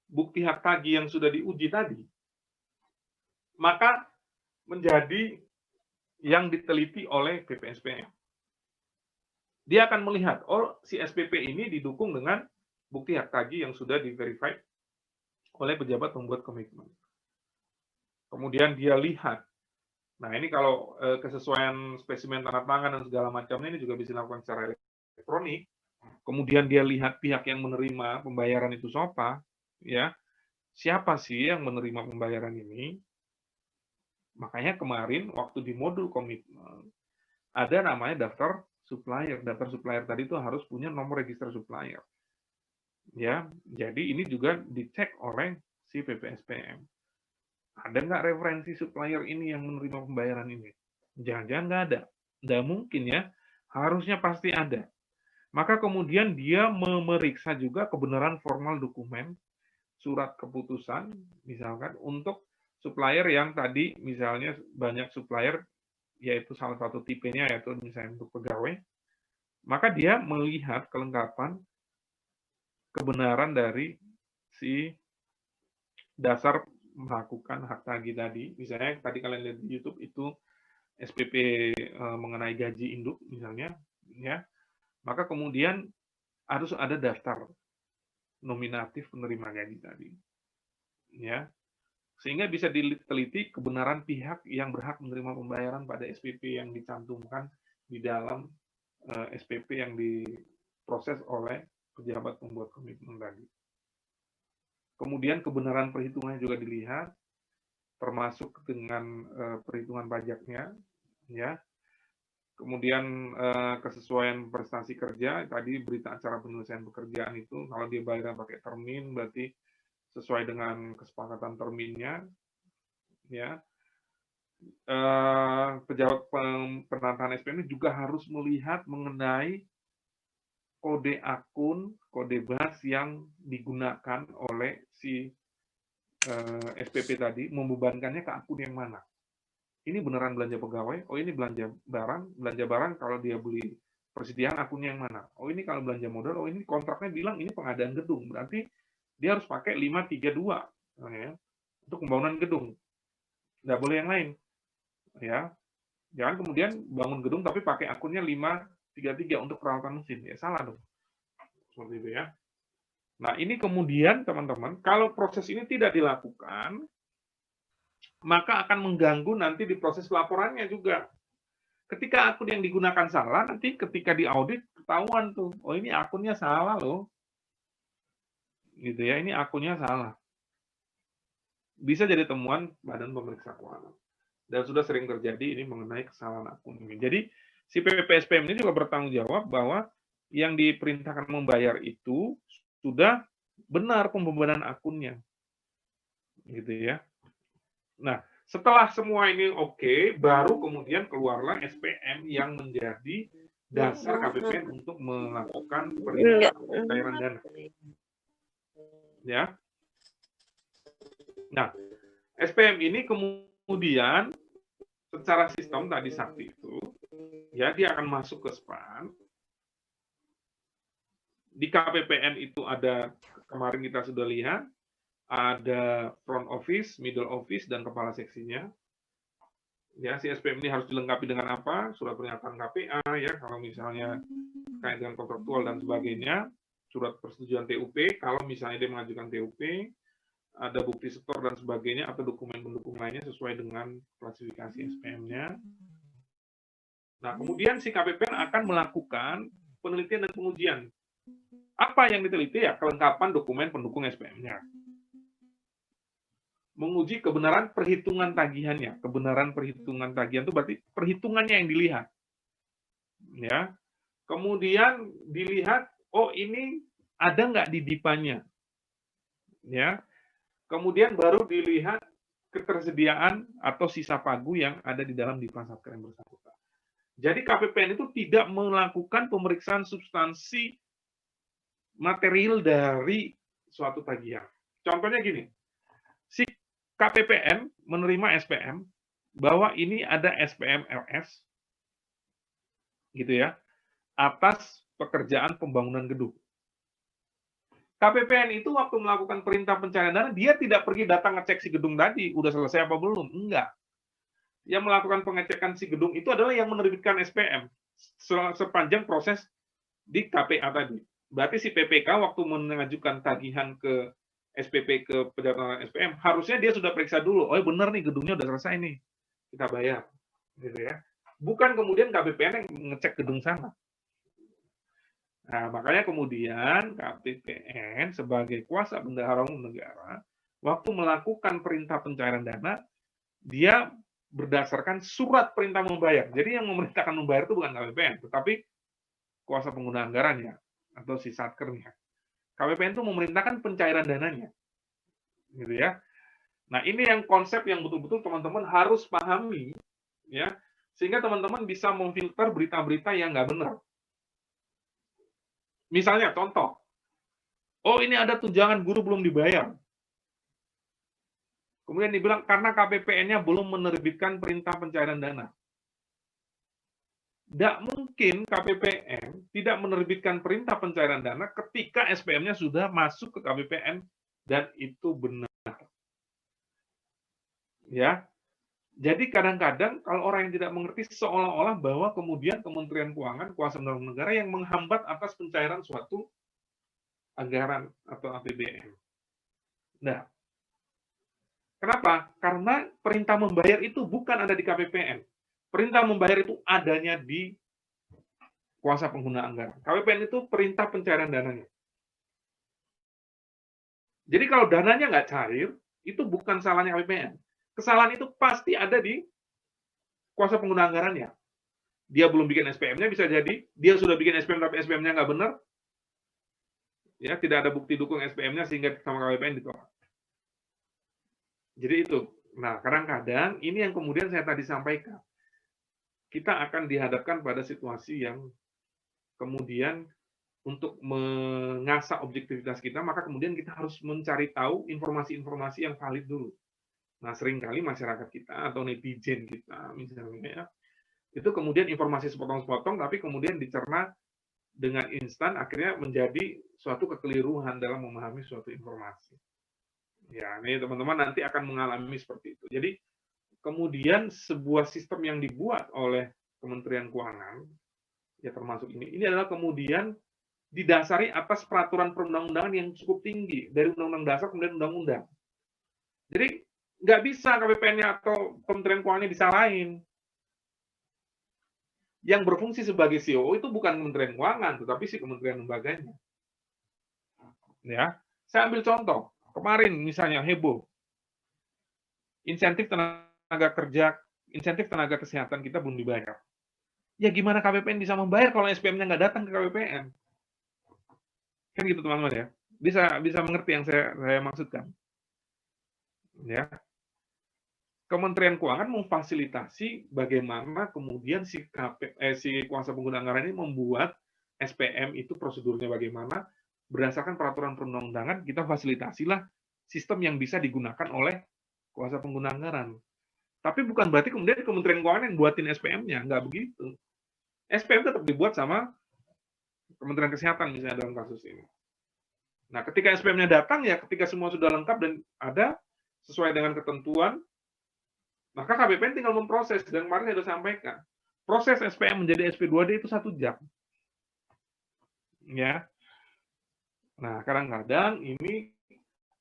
bukti hak tagih yang sudah diuji tadi, maka menjadi yang diteliti oleh BPSPM. Dia akan melihat, si SPP ini didukung dengan bukti hak tagih yang sudah di-verify oleh pejabat pembuat komitmen. Kemudian dia lihat, nah ini kalau kesesuaian spesimen tanda tangan dan segala macamnya ini juga bisa dilakukan secara elektronik. Kemudian dia lihat pihak yang menerima pembayaran itu siapa, ya, siapa sih yang menerima pembayaran ini. Makanya kemarin waktu di modul komitmen ada namanya daftar supplier. Daftar supplier tadi itu harus punya nomor register supplier. Ya, jadi ini juga dicek oleh si PPSPM. Ada nggak referensi supplier ini yang menerima pembayaran ini? Jangan-jangan nggak ada. Nggak mungkin ya. Harusnya pasti ada. Maka kemudian dia memeriksa juga kebenaran formal dokumen, surat keputusan, misalkan untuk supplier yang tadi misalnya banyak supplier, yaitu salah satu tipenya yaitu misalnya untuk pegawai, maka dia melihat kelengkapan kebenaran dari si dasar melakukan hak tagih tadi. Misalnya tadi kalian lihat di YouTube itu SPP mengenai gaji induk misalnya, ya. Maka kemudian harus ada daftar nominatif penerima gaji tadi, ya, sehingga bisa diteliti kebenaran pihak yang berhak menerima pembayaran pada SPP yang dicantumkan di dalam SPP yang diproses oleh pejabat pembuat komitmen tadi. Kemudian kebenaran perhitungannya juga dilihat, termasuk dengan perhitungan pajaknya, ya. Kemudian kesesuaian prestasi kerja, tadi berita acara penyelesaian pekerjaan itu, kalau dia bayar pakai termin, berarti sesuai dengan kesepakatan terminnya, ya. Pejabat penandatangan SPM juga harus melihat mengenai kode akun, kode bas yang digunakan oleh si SPP tadi, membebankannya ke akun yang mana. ini beneran belanja pegawai, oh ini belanja barang kalau dia beli persediaan akunnya yang mana, oh ini kalau belanja modal, oh ini kontraknya bilang ini pengadaan gedung, berarti dia harus pakai 532 ya, untuk pembangunan gedung, nggak boleh yang lain ya. Jangan kemudian bangun gedung tapi pakai akunnya 533 untuk peralatan mesin, ya salah dong. Seperti itu ya. Nah, ini kemudian teman-teman, kalau proses ini tidak dilakukan, maka akan mengganggu nanti di proses laporannya juga. Ketika akun yang digunakan salah, nanti ketika diaudit ketahuan tuh, oh ini akunnya salah loh. Gitu ya, ini akunnya salah. Bisa jadi temuan Badan Pemeriksa Keuangan. Dan sudah sering terjadi ini mengenai kesalahan akun ini. Jadi si PPSPM ini juga bertanggung jawab bahwa yang diperintahkan membayar itu sudah benar pembebanan akunnya. Gitu ya. Nah, setelah semua ini oke, baru kemudian keluarlah SPM yang menjadi dasar KPPN untuk melakukan perintah pencairan dana. Ya. Nah, SPM ini kemudian secara sistem tadi Sakti itu, ya dia akan masuk ke SPAN. Di KPPN itu ada, kemarin kita sudah lihat, ada front office, middle office, dan kepala seksinya. Ya, si SPM ini harus dilengkapi dengan apa? Surat pernyataan KPA, ya, kalau misalnya terkait dengan kontraktual dan sebagainya, surat persetujuan TUP, kalau misalnya dia mengajukan TUP, ada bukti setor dan sebagainya, atau dokumen pendukung lainnya sesuai dengan klasifikasi SPM-nya. Nah, kemudian si KPPN akan melakukan penelitian dan pengujian. Apa yang diteliti? Ya, kelengkapan dokumen pendukung SPM-nya. Menguji kebenaran perhitungan tagihannya. Kebenaran perhitungan tagihan itu berarti perhitungannya yang dilihat. Ya. Kemudian dilihat, oh ini ada nggak di DIPA-nya. Ya. Kemudian baru dilihat ketersediaan atau sisa pagu yang ada di dalam DIPA Satker yang bersangkutan. Jadi KPPN itu tidak melakukan pemeriksaan substansi material dari suatu tagihan. Contohnya gini, si KPPN menerima SPM bahwa ini ada SPM LS, gitu ya, atas pekerjaan pembangunan gedung. KPPN itu waktu melakukan perintah pencairan dana, dia tidak pergi datang ngecek si gedung tadi, udah selesai apa belum? Enggak. Yang melakukan pengecekan si gedung itu adalah yang menerbitkan SPM sepanjang proses di KPA tadi. Berarti si PPK waktu mengajukan tagihan ke SPP ke pejabat SPM, harusnya dia sudah periksa dulu, oh benar nih gedungnya udah selesai nih, kita bayar, gitu ya. Bukan kemudian KPPN yang ngecek gedung sana. Nah, makanya kemudian KPPN sebagai kuasa bendahara umum negara, waktu melakukan perintah pencairan dana, dia berdasarkan surat perintah membayar. Jadi yang memerintahkan membayar itu bukan KPPN, tetapi kuasa pengguna anggarannya atau si satkernya. KPPN itu memerintahkan pencairan dananya, gitu ya. Nah, ini yang konsep yang betul-betul teman-teman harus pahami, ya, sehingga teman-teman bisa memfilter berita-berita yang nggak benar. Misalnya, contoh, oh ini ada tunjangan guru belum dibayar. Kemudian dibilang karena KPPN-nya belum menerbitkan perintah pencairan dana. Tidak mungkin KPPN tidak menerbitkan perintah pencairan dana ketika SPM-nya sudah masuk ke KPPN dan itu benar. Ya. Jadi kadang-kadang kalau orang yang tidak mengerti seolah-olah bahwa kemudian Kementerian Keuangan, kuasa bendahara negara yang menghambat atas pencairan suatu anggaran atau APBN. Nah, kenapa? Karena perintah membayar itu bukan ada di KPPN. Perintah membayar itu adanya di kuasa pengguna anggaran. KPPN itu perintah pencairan dananya. Jadi kalau dananya nggak cair, itu bukan salahnya KPPN. Kesalahan itu pasti ada di kuasa pengguna anggarannya. Dia belum bikin SPM-nya, bisa jadi dia sudah bikin SPM tapi SPM-nya nggak benar, ya tidak ada bukti dukung SPM-nya sehingga sama KPPN ditolak. Jadi itu. Nah, kadang-kadang ini yang kemudian saya tadi sampaikan. Kita akan dihadapkan pada situasi yang kemudian untuk mengasah objektivitas kita, maka kemudian kita harus mencari tahu informasi-informasi yang valid dulu. Nah, seringkali masyarakat kita atau netizen kita misalnya ya, itu kemudian informasi sepotong-sepotong tapi kemudian dicerna dengan instan akhirnya menjadi suatu kekeliruan dalam memahami suatu informasi. Ya, ini teman-teman nanti akan mengalami seperti itu. Jadi kemudian sebuah sistem yang dibuat oleh Kementerian Keuangan, ya termasuk ini adalah kemudian didasari atas peraturan perundang-undangan yang cukup tinggi dari Undang-Undang Dasar kemudian Undang-Undang. Jadi nggak bisa KPPN-nya atau Kementerian Keuangan disalahin. Yang berfungsi sebagai COO itu bukan Kementerian Keuangan, tetapi si kementerian lembaganya. Ya, saya ambil contoh kemarin misalnya heboh insentif tenaga kerja, insentif tenaga kesehatan kita belum dibayar. Ya gimana KPPN bisa membayar kalau SPM-nya nggak datang ke KPPN? Kan gitu teman-teman ya. Bisa mengerti yang saya maksudkan. Ya. Kementerian Keuangan memfasilitasi bagaimana kemudian si kuasa pengguna anggaran ini membuat SPM itu prosedurnya bagaimana berdasarkan peraturan perundang-undangan kita fasilitasilah sistem yang bisa digunakan oleh kuasa pengguna anggaran. Tapi bukan berarti kemudian Kementerian Keuangan yang buatin SPM-nya, nggak begitu. SPM tetap dibuat sama Kementerian Kesehatan misalnya dalam kasus ini. Nah, ketika SPM-nya datang ya ketika semua sudah lengkap dan ada sesuai dengan ketentuan, maka KPPN tinggal memproses, dan kemarin saya sudah sampaikan, proses SPM menjadi SP2D itu 1 jam. Ya. Nah, kadang-kadang ini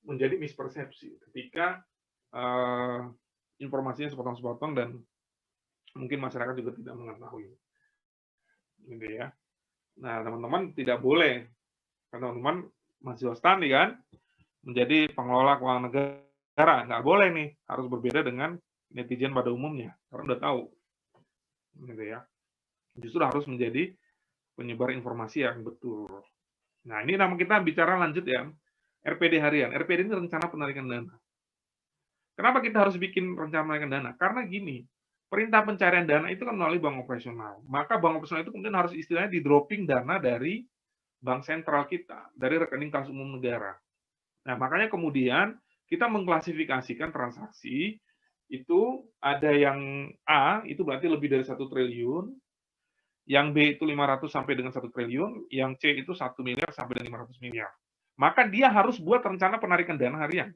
menjadi mispersepsi ketika informasinya sepotong-sepotong dan mungkin masyarakat juga tidak mengetahui. Gitu ya. Nah, teman-teman tidak boleh, teman-teman masih nih kan, menjadi pengelola keuangan negara. Nggak boleh nih, harus berbeda dengan netizen pada umumnya, karena udah tahu. Gitu ya. Justru harus menjadi penyebar informasi yang betul. Nah, ini nama kita bicara lanjut ya, RPD harian. RPD ini rencana penarikan dana. Kenapa kita harus bikin rencana penarikan dana? Karena gini, perintah pencarian dana itu kan melalui bank operasional. Maka bank operasional itu kemudian harus istilahnya di-dropping dana dari bank sentral kita, dari rekening kas umum negara. Nah, makanya kemudian kita mengklasifikasikan transaksi itu ada yang A, itu berarti lebih dari 1 triliun, yang B itu 500 sampai dengan 1 triliun, yang C itu 1 miliar sampai dengan 500 miliar. Maka dia harus buat rencana penarikan dana harian.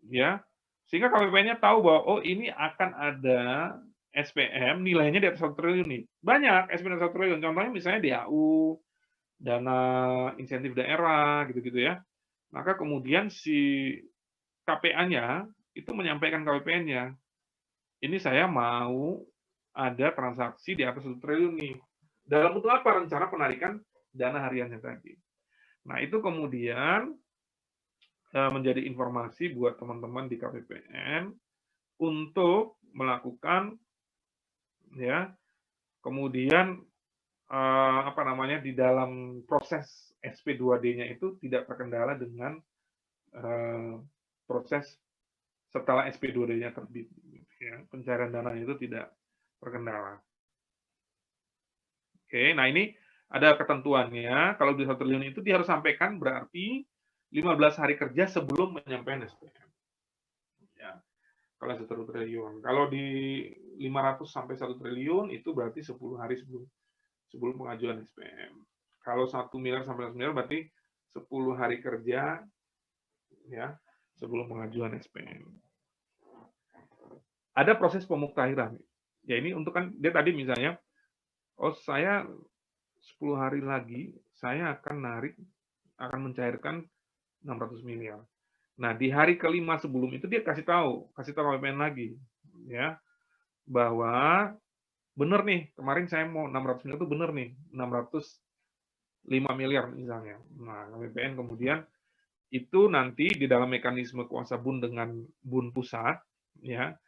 Ya. Sehingga KPPN-nya tahu bahwa oh ini akan ada SPM nilainya di atas 1 triliun nih. Banyak SPM di atas 1 triliun. Contohnya misalnya DAU, dana insentif daerah gitu-gitu ya. Maka kemudian si KPA-nya itu menyampaikan KPPN-nya. Ini saya mau ada transaksi di atas 1 triliun nih. Dalam bentuk apa rencana penarikan dana hariannya tadi. Nah, itu kemudian menjadi informasi buat teman-teman di KPPN untuk melakukan ya kemudian di dalam proses SP2D-nya itu tidak terkendala dengan proses setelah SP2D-nya terbit. Ya, pencairan dana itu tidak terkendala. Oke, nah ini ada ketentuannya. Kalau di 1 triliun itu dia harus sampaikan berarti 15 hari kerja sebelum menyampaikan SPM. Ya, kalau 1 triliun. Kalau di 500 sampai 1 triliun itu berarti 10 hari sebelum pengajuan SPM. Kalau 1 miliar sampai 1 miliar berarti 10 hari kerja ya sebelum pengajuan SPM. Ada proses pemuktahiran. Ya ini untuk kan dia tadi misalnya oh saya 10 hari lagi saya akan mencairkan 600 miliar. Nah, di hari kelima sebelum itu dia kasih tahu KPPN lagi ya bahwa benar nih kemarin saya mau 600 miliar itu benar nih 605 miliar misalnya. Nah, KPPN kemudian itu nanti di dalam mekanisme kuasa bun dengan bun pusat ya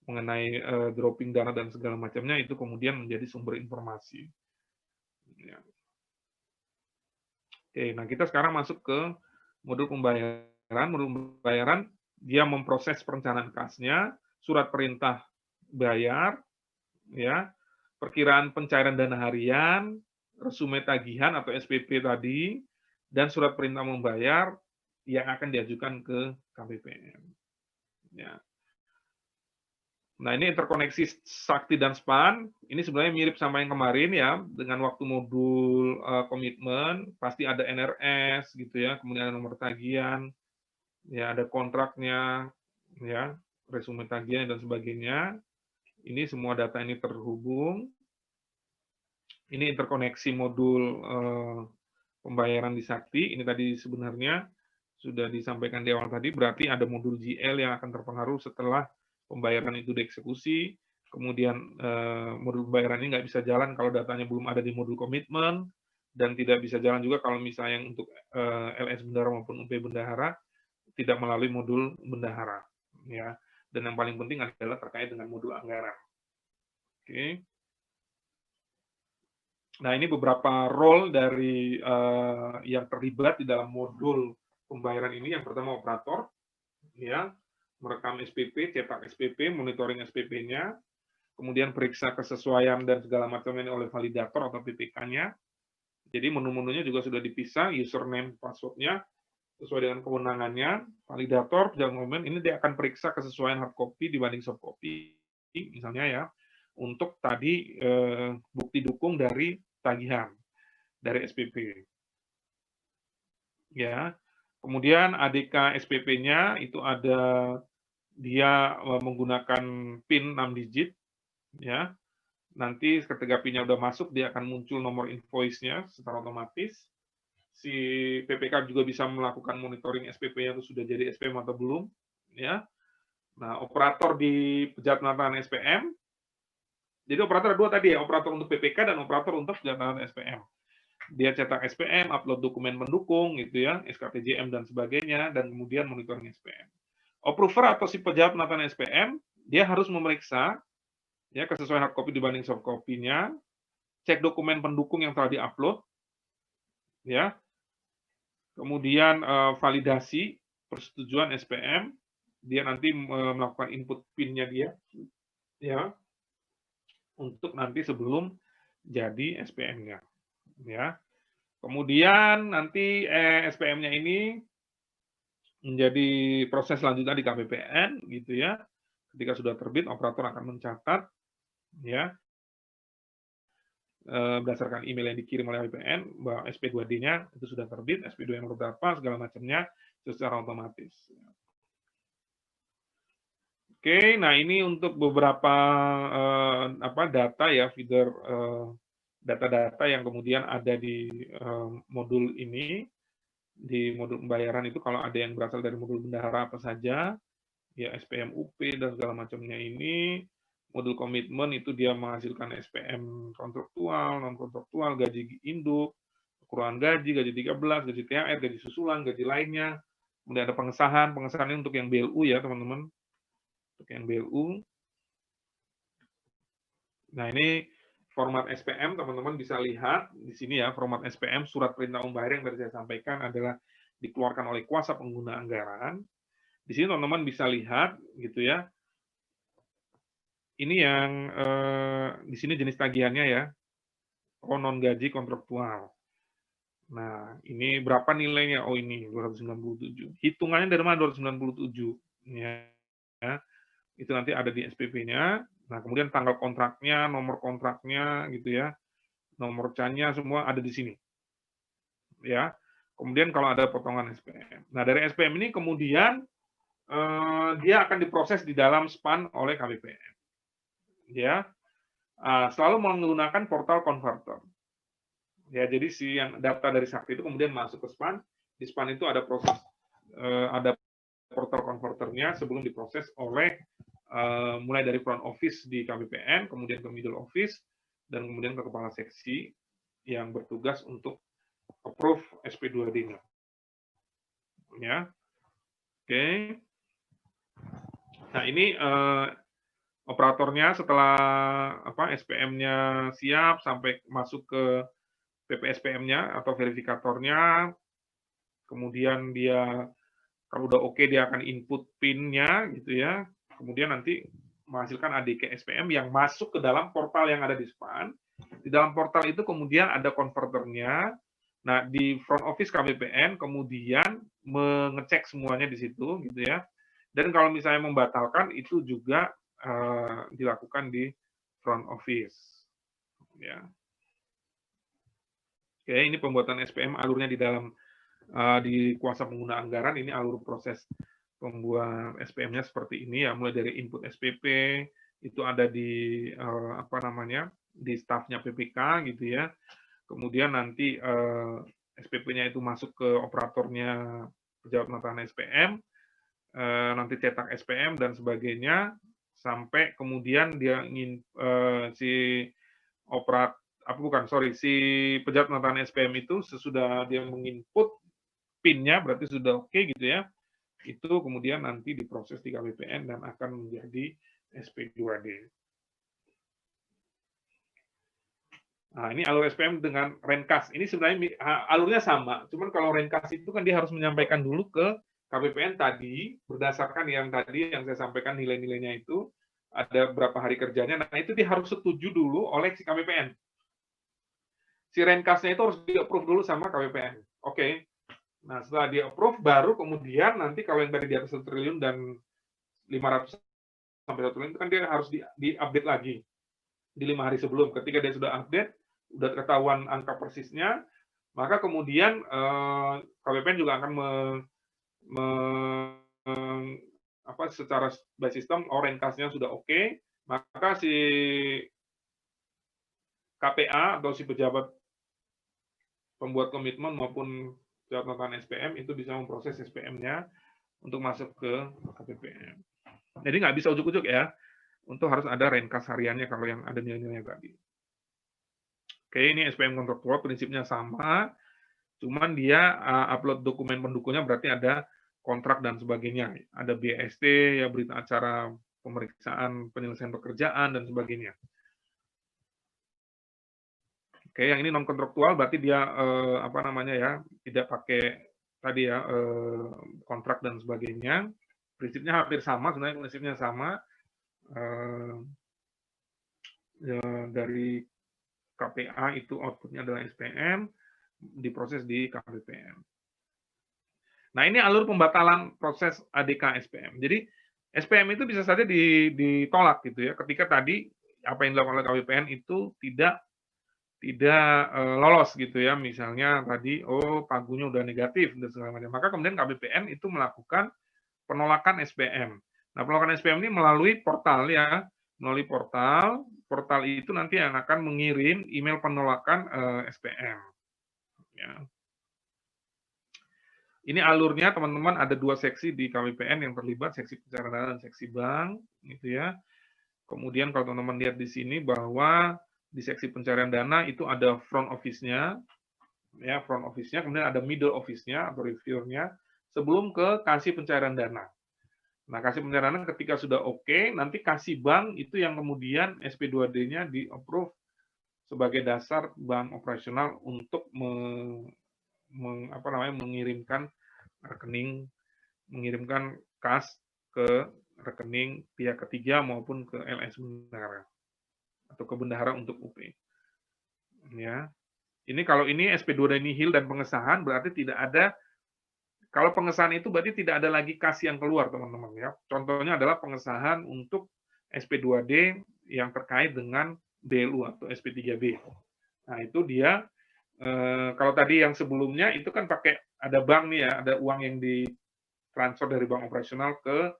mengenai dropping dana dan segala macamnya itu kemudian menjadi sumber informasi. Ya. Oke, nah kita sekarang masuk ke modul pembayaran. Modul pembayaran dia memproses perencanaan kasnya, surat perintah bayar, ya, perkiraan pencairan dana harian, resume tagihan atau SPP tadi, dan surat perintah membayar yang akan diajukan ke KPPN. Ya. Nah, ini interkoneksi Sakti dan SPAN, ini sebenarnya mirip sama yang kemarin ya, dengan waktu modul komitmen, pasti ada NRS gitu ya, kemudian ada nomor tagihan, ya ada kontraknya, ya, resume tagihan dan sebagainya. Ini semua data ini terhubung. Ini interkoneksi modul pembayaran di Sakti, ini tadi sebenarnya sudah disampaikan di awal tadi, berarti ada modul GL yang akan terpengaruh setelah pembayaran itu dieksekusi, kemudian modul pembayaran ini nggak bisa jalan kalau datanya belum ada di modul komitmen, dan tidak bisa jalan juga kalau misalnya untuk LS bendahara maupun UP bendahara tidak melalui modul bendahara. Ya. Dan yang paling penting adalah terkait dengan modul anggaran. Oke. Nah, ini beberapa role dari yang terlibat di dalam modul pembayaran ini. Yang pertama operator, ya, merekam SPP, cetak SPP, monitoring SPP-nya, kemudian periksa kesesuaian dan segala macamnya oleh validator atau PPK-nya. Jadi menu-menunya juga sudah dipisah, username, password-nya, sesuai dengan kewenangannya. Validator, pejabat ini dia akan periksa kesesuaian hard copy dibanding soft copy, misalnya ya, untuk tadi bukti dukung dari tagihan, dari SPP. Ya, kemudian ADK SPP-nya itu ada dia menggunakan PIN 6 digit, ya. Nanti ketika PIN-nya udah masuk, dia akan muncul nomor invoice-nya secara otomatis. Si PPK juga bisa melakukan monitoring SPP-nya itu sudah jadi SPM atau belum, ya. Nah, operator di penyadapan SPM. Jadi operator dua tadi ya, operator untuk PPK dan operator untuk penyadapan SPM. Dia cetak SPM, upload dokumen pendukung gitu ya, SKPJM dan sebagainya, dan kemudian monitoring SPM. Approver atau si pejabat penataan SPM, dia harus memeriksa ya kesesuaian hard copy dibanding soft copy-nya, cek dokumen pendukung yang telah diupload, ya, kemudian validasi persetujuan SPM, dia nanti melakukan input PIN-nya dia, ya, untuk nanti sebelum jadi SPM-nya, ya. Kemudian nanti SPM-nya ini menjadi proses selanjutnya di KPPN gitu ya. Ketika sudah terbit, operator akan mencatat ya berdasarkan email yang dikirim oleh KPPN bahwa SP2D-nya itu sudah terbit, SP2 yang berapa segala macamnya secara otomatis. Oke, nah ini untuk beberapa data ya, feeder data-data yang kemudian ada di modul ini. Di modul pembayaran itu kalau ada yang berasal dari modul bendahara apa saja, ya SPM UP dan segala macamnya ini, modul komitmen itu dia menghasilkan SPM kontraktual, non kontraktual, gaji induk, ukuran gaji, gaji 13, gaji THR, gaji susulan, gaji lainnya. Kemudian ada pengesahan, pengesahannya untuk yang BLU ya teman-teman, untuk yang BLU. Nah ini format SPM teman-teman bisa lihat di sini ya, format SPM surat perintah pembayaran yang tadi saya sampaikan adalah dikeluarkan oleh kuasa pengguna anggaran. Di sini teman-teman bisa lihat gitu ya. Ini yang di sini jenis tagihannya ya. Oh, non gaji kontraktual. Nah, ini berapa nilainya? Oh, ini 297. Hitungannya dari mana 297? Ya. Itu nanti ada di SPP-nya. Nah, kemudian tanggal kontraknya, nomor kontraknya gitu ya. Nomor CAN-nya semua ada di sini. Ya. Kemudian kalau ada potongan SPM. Nah, dari SPM ini kemudian dia akan diproses di dalam SPAN oleh KPPN. Ya. Selalu menggunakan portal converter. Ya, jadi si yang data dari Sakti itu kemudian masuk ke SPAN. Di SPAN itu ada proses ada portal converternya sebelum diproses oleh mulai dari front office di KPPN, kemudian ke middle office, dan kemudian ke kepala seksi yang bertugas untuk approve SP2D-nya. Ya, oke. Nah ini operatornya setelah SPM-nya siap sampai masuk ke PPSPM-nya atau verifikatornya, kemudian dia kalau udah oke dia akan input PIN-nya gitu ya, kemudian nanti menghasilkan ADK SPM yang masuk ke dalam portal yang ada di SPAN. Di dalam portal itu kemudian ada konverternya. Nah, di front office KPPN kemudian mengecek semuanya di situ gitu ya. Dan kalau misalnya membatalkan itu juga dilakukan di front office. Ya. Oke, ini pembuatan SPM alurnya di dalam di kuasa pengguna anggaran. Ini alur proses pembuat SPM-nya seperti ini ya, mulai dari input SPP itu ada di apa namanya di stafnya PPK gitu ya. Kemudian nanti SPP-nya itu masuk ke operatornya pejabat penatanan SPM, nanti cetak SPM dan sebagainya, sampai kemudian dia ingin si pejabat penatanan SPM itu sesudah dia menginput PIN-nya berarti sudah oke gitu ya. Itu kemudian nanti diproses di KPPN dan akan menjadi SP2D. Nah, ini alur SPM dengan Renkas. Ini sebenarnya alurnya sama, cuman kalau Renkas itu kan dia harus menyampaikan dulu ke KPPN tadi, berdasarkan yang tadi yang saya sampaikan nilai-nilainya itu, ada berapa hari kerjanya, nah itu dia harus setuju dulu oleh si KPPN. Si Renkasnya itu harus di-approve dulu sama KPPN. Oke. Nah, setelah di-approve, baru kemudian nanti kalau yang tadi di atas 1 triliun dan 500 sampai 1 triliun itu kan dia harus di-update lagi di 5 hari sebelum. Ketika dia sudah update, udah ketahuan angka persisnya, maka kemudian KPPN juga akan secara by system Renkasnya sudah oke, maka si KPA atau si pejabat pembuat komitmen maupun pejabat penatanan SPM itu bisa memproses SPM-nya untuk masuk ke KPPN. Jadi nggak bisa ujuk-ujuk ya, untuk harus ada Renkas hariannya kalau yang ada nilai-nilai tadi. Oke, ini SPM kontraktual prinsipnya sama, cuman dia upload dokumen pendukungnya berarti ada kontrak dan sebagainya. Ada BST, ya berita acara pemeriksaan penyelesaian pekerjaan dan sebagainya. Oke, yang ini non kontraktual berarti dia tidak pakai tadi ya kontrak dan sebagainya. Prinsipnya hampir sama, sebenarnya prinsipnya sama. Dari KPA itu outputnya adalah SPM, diproses di KPPN. Nah, ini alur pembatalan proses ADK SPM. Jadi SPM itu bisa saja ditolak gitu ya, ketika tadi apa yang dilakukan oleh KPPN itu tidak lolos gitu ya, misalnya tadi pagunya udah negatif dan segala macam, maka kemudian KPPN itu melakukan penolakan SPM. Nah, penolakan SPM ini melalui portal ya, melalui portal itu nanti yang akan mengirim email penolakan SPM. Ya. Ini alurnya teman-teman, ada 2 seksi di KPPN yang terlibat, seksi pencairan dana dan seksi bank, gitu ya. Kemudian kalau teman-teman lihat di sini bahwa di seksi pencarian dana itu ada front office-nya, ya front office-nya, kemudian ada middle office-nya atau reviewer-nya sebelum ke kasih pencairan dana. Nah, kasih pencairan dana ketika sudah oke, nanti kasih bank itu yang kemudian SP2D-nya di-approve sebagai dasar bank operasional untuk mengirimkan kas ke rekening pihak ketiga maupun ke LS bendahara atau ke bendahara untuk UP. Ya. Ini kalau ini SP2D nihil dan pengesahan berarti tidak ada, kalau pengesahan itu berarti tidak ada lagi kas yang keluar teman-teman ya. Contohnya adalah pengesahan untuk SP2D yang terkait dengan BLU atau SP3B. Nah, itu dia kalau tadi yang sebelumnya itu kan pakai ada bank nih ya, ada uang yang ditransfer dari bank operasional ke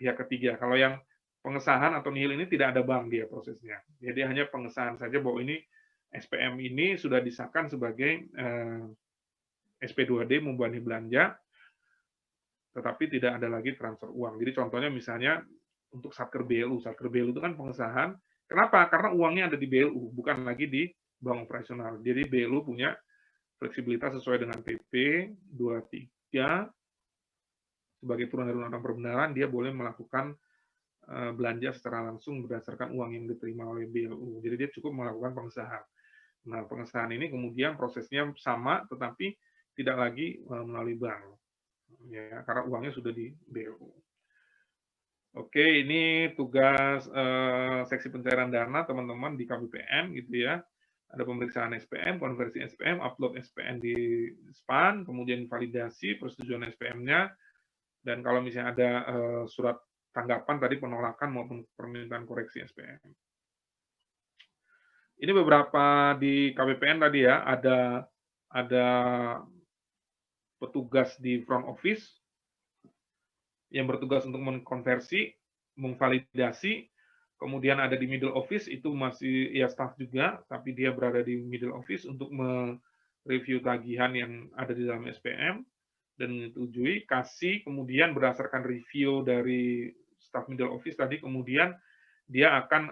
pihak ketiga. Kalau yang pengesahan atau nihil ini tidak ada bank dia prosesnya. Jadi hanya pengesahan saja bahwa ini SPM ini sudah disahkan sebagai SP2D membebani belanja, tetapi tidak ada lagi transfer uang. Jadi contohnya misalnya untuk Satker BLU. Satker BLU itu kan pengesahan. Kenapa? Karena uangnya ada di BLU, bukan lagi di bank operasional. Jadi BLU punya fleksibilitas sesuai dengan PP 23 sebagai turunan dari undang-undang perbendaharaan, dia boleh melakukan belanja secara langsung berdasarkan uang yang diterima oleh BLU. Jadi dia cukup melakukan pengesahan. Nah, pengesahan ini kemudian prosesnya sama, tetapi tidak lagi melalui bank, ya, karena uangnya sudah di BLU. Oke, ini tugas seksi pencairan dana teman-teman di KPPN gitu ya. Ada pemeriksaan SPM, konversi SPM, upload SPM di SPAN, kemudian validasi persetujuan SPM-nya, dan kalau misalnya ada surat tanggapan tadi penolakan maupun permintaan koreksi SPM. Ini beberapa di KPPN tadi ya, ada petugas di front office yang bertugas untuk mengkonversi, memvalidasi, kemudian ada di middle office itu masih ya staff juga, tapi dia berada di middle office untuk mereview tagihan yang ada di dalam SPM dan menyetujui, kasih, kemudian berdasarkan review dari staff middle office tadi, kemudian dia akan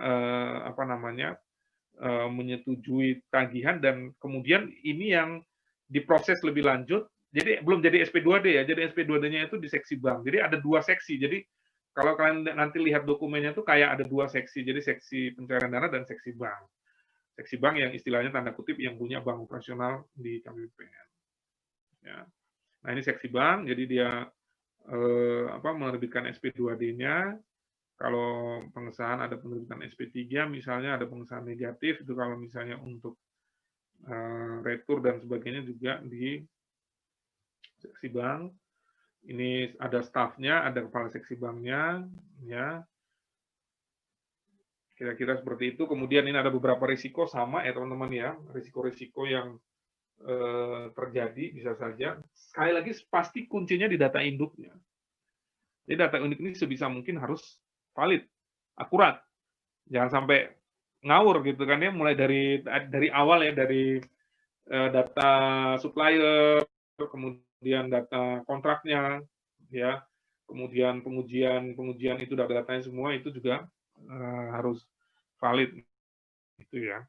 menyetujui tagihan dan kemudian ini yang diproses lebih lanjut. Jadi belum jadi SP2D ya, jadi SP2D-nya itu di seksi bank. Jadi ada 2 seksi. Jadi kalau kalian nanti lihat dokumennya itu kayak ada 2 seksi. Jadi seksi pencairan dana dan seksi bank. Seksi bank yang istilahnya tanda kutip yang punya bank operasional di KPPN. Ya. Nah ini seksi bank, jadi dia menerbitkan SP2D-nya. Kalau pengesahan ada penerbitan SP3, misalnya ada pengesahan negatif, itu kalau misalnya untuk retur dan sebagainya juga di seksi bank. Ini ada stafnya, ada kepala seksi banknya, ya. Kira-kira seperti itu. Kemudian ini ada beberapa risiko sama ya teman-teman ya, risiko-risiko yang terjadi bisa saja. Sekali lagi pasti kuncinya di data induknya. Jadi data induk ini sebisa mungkin harus valid, akurat. Jangan sampai ngawur gitu kan ya, mulai dari awal ya, dari data supplier, kemudian data kontraknya, ya, kemudian pengujian itu datanya semua itu juga harus valid, gitu ya.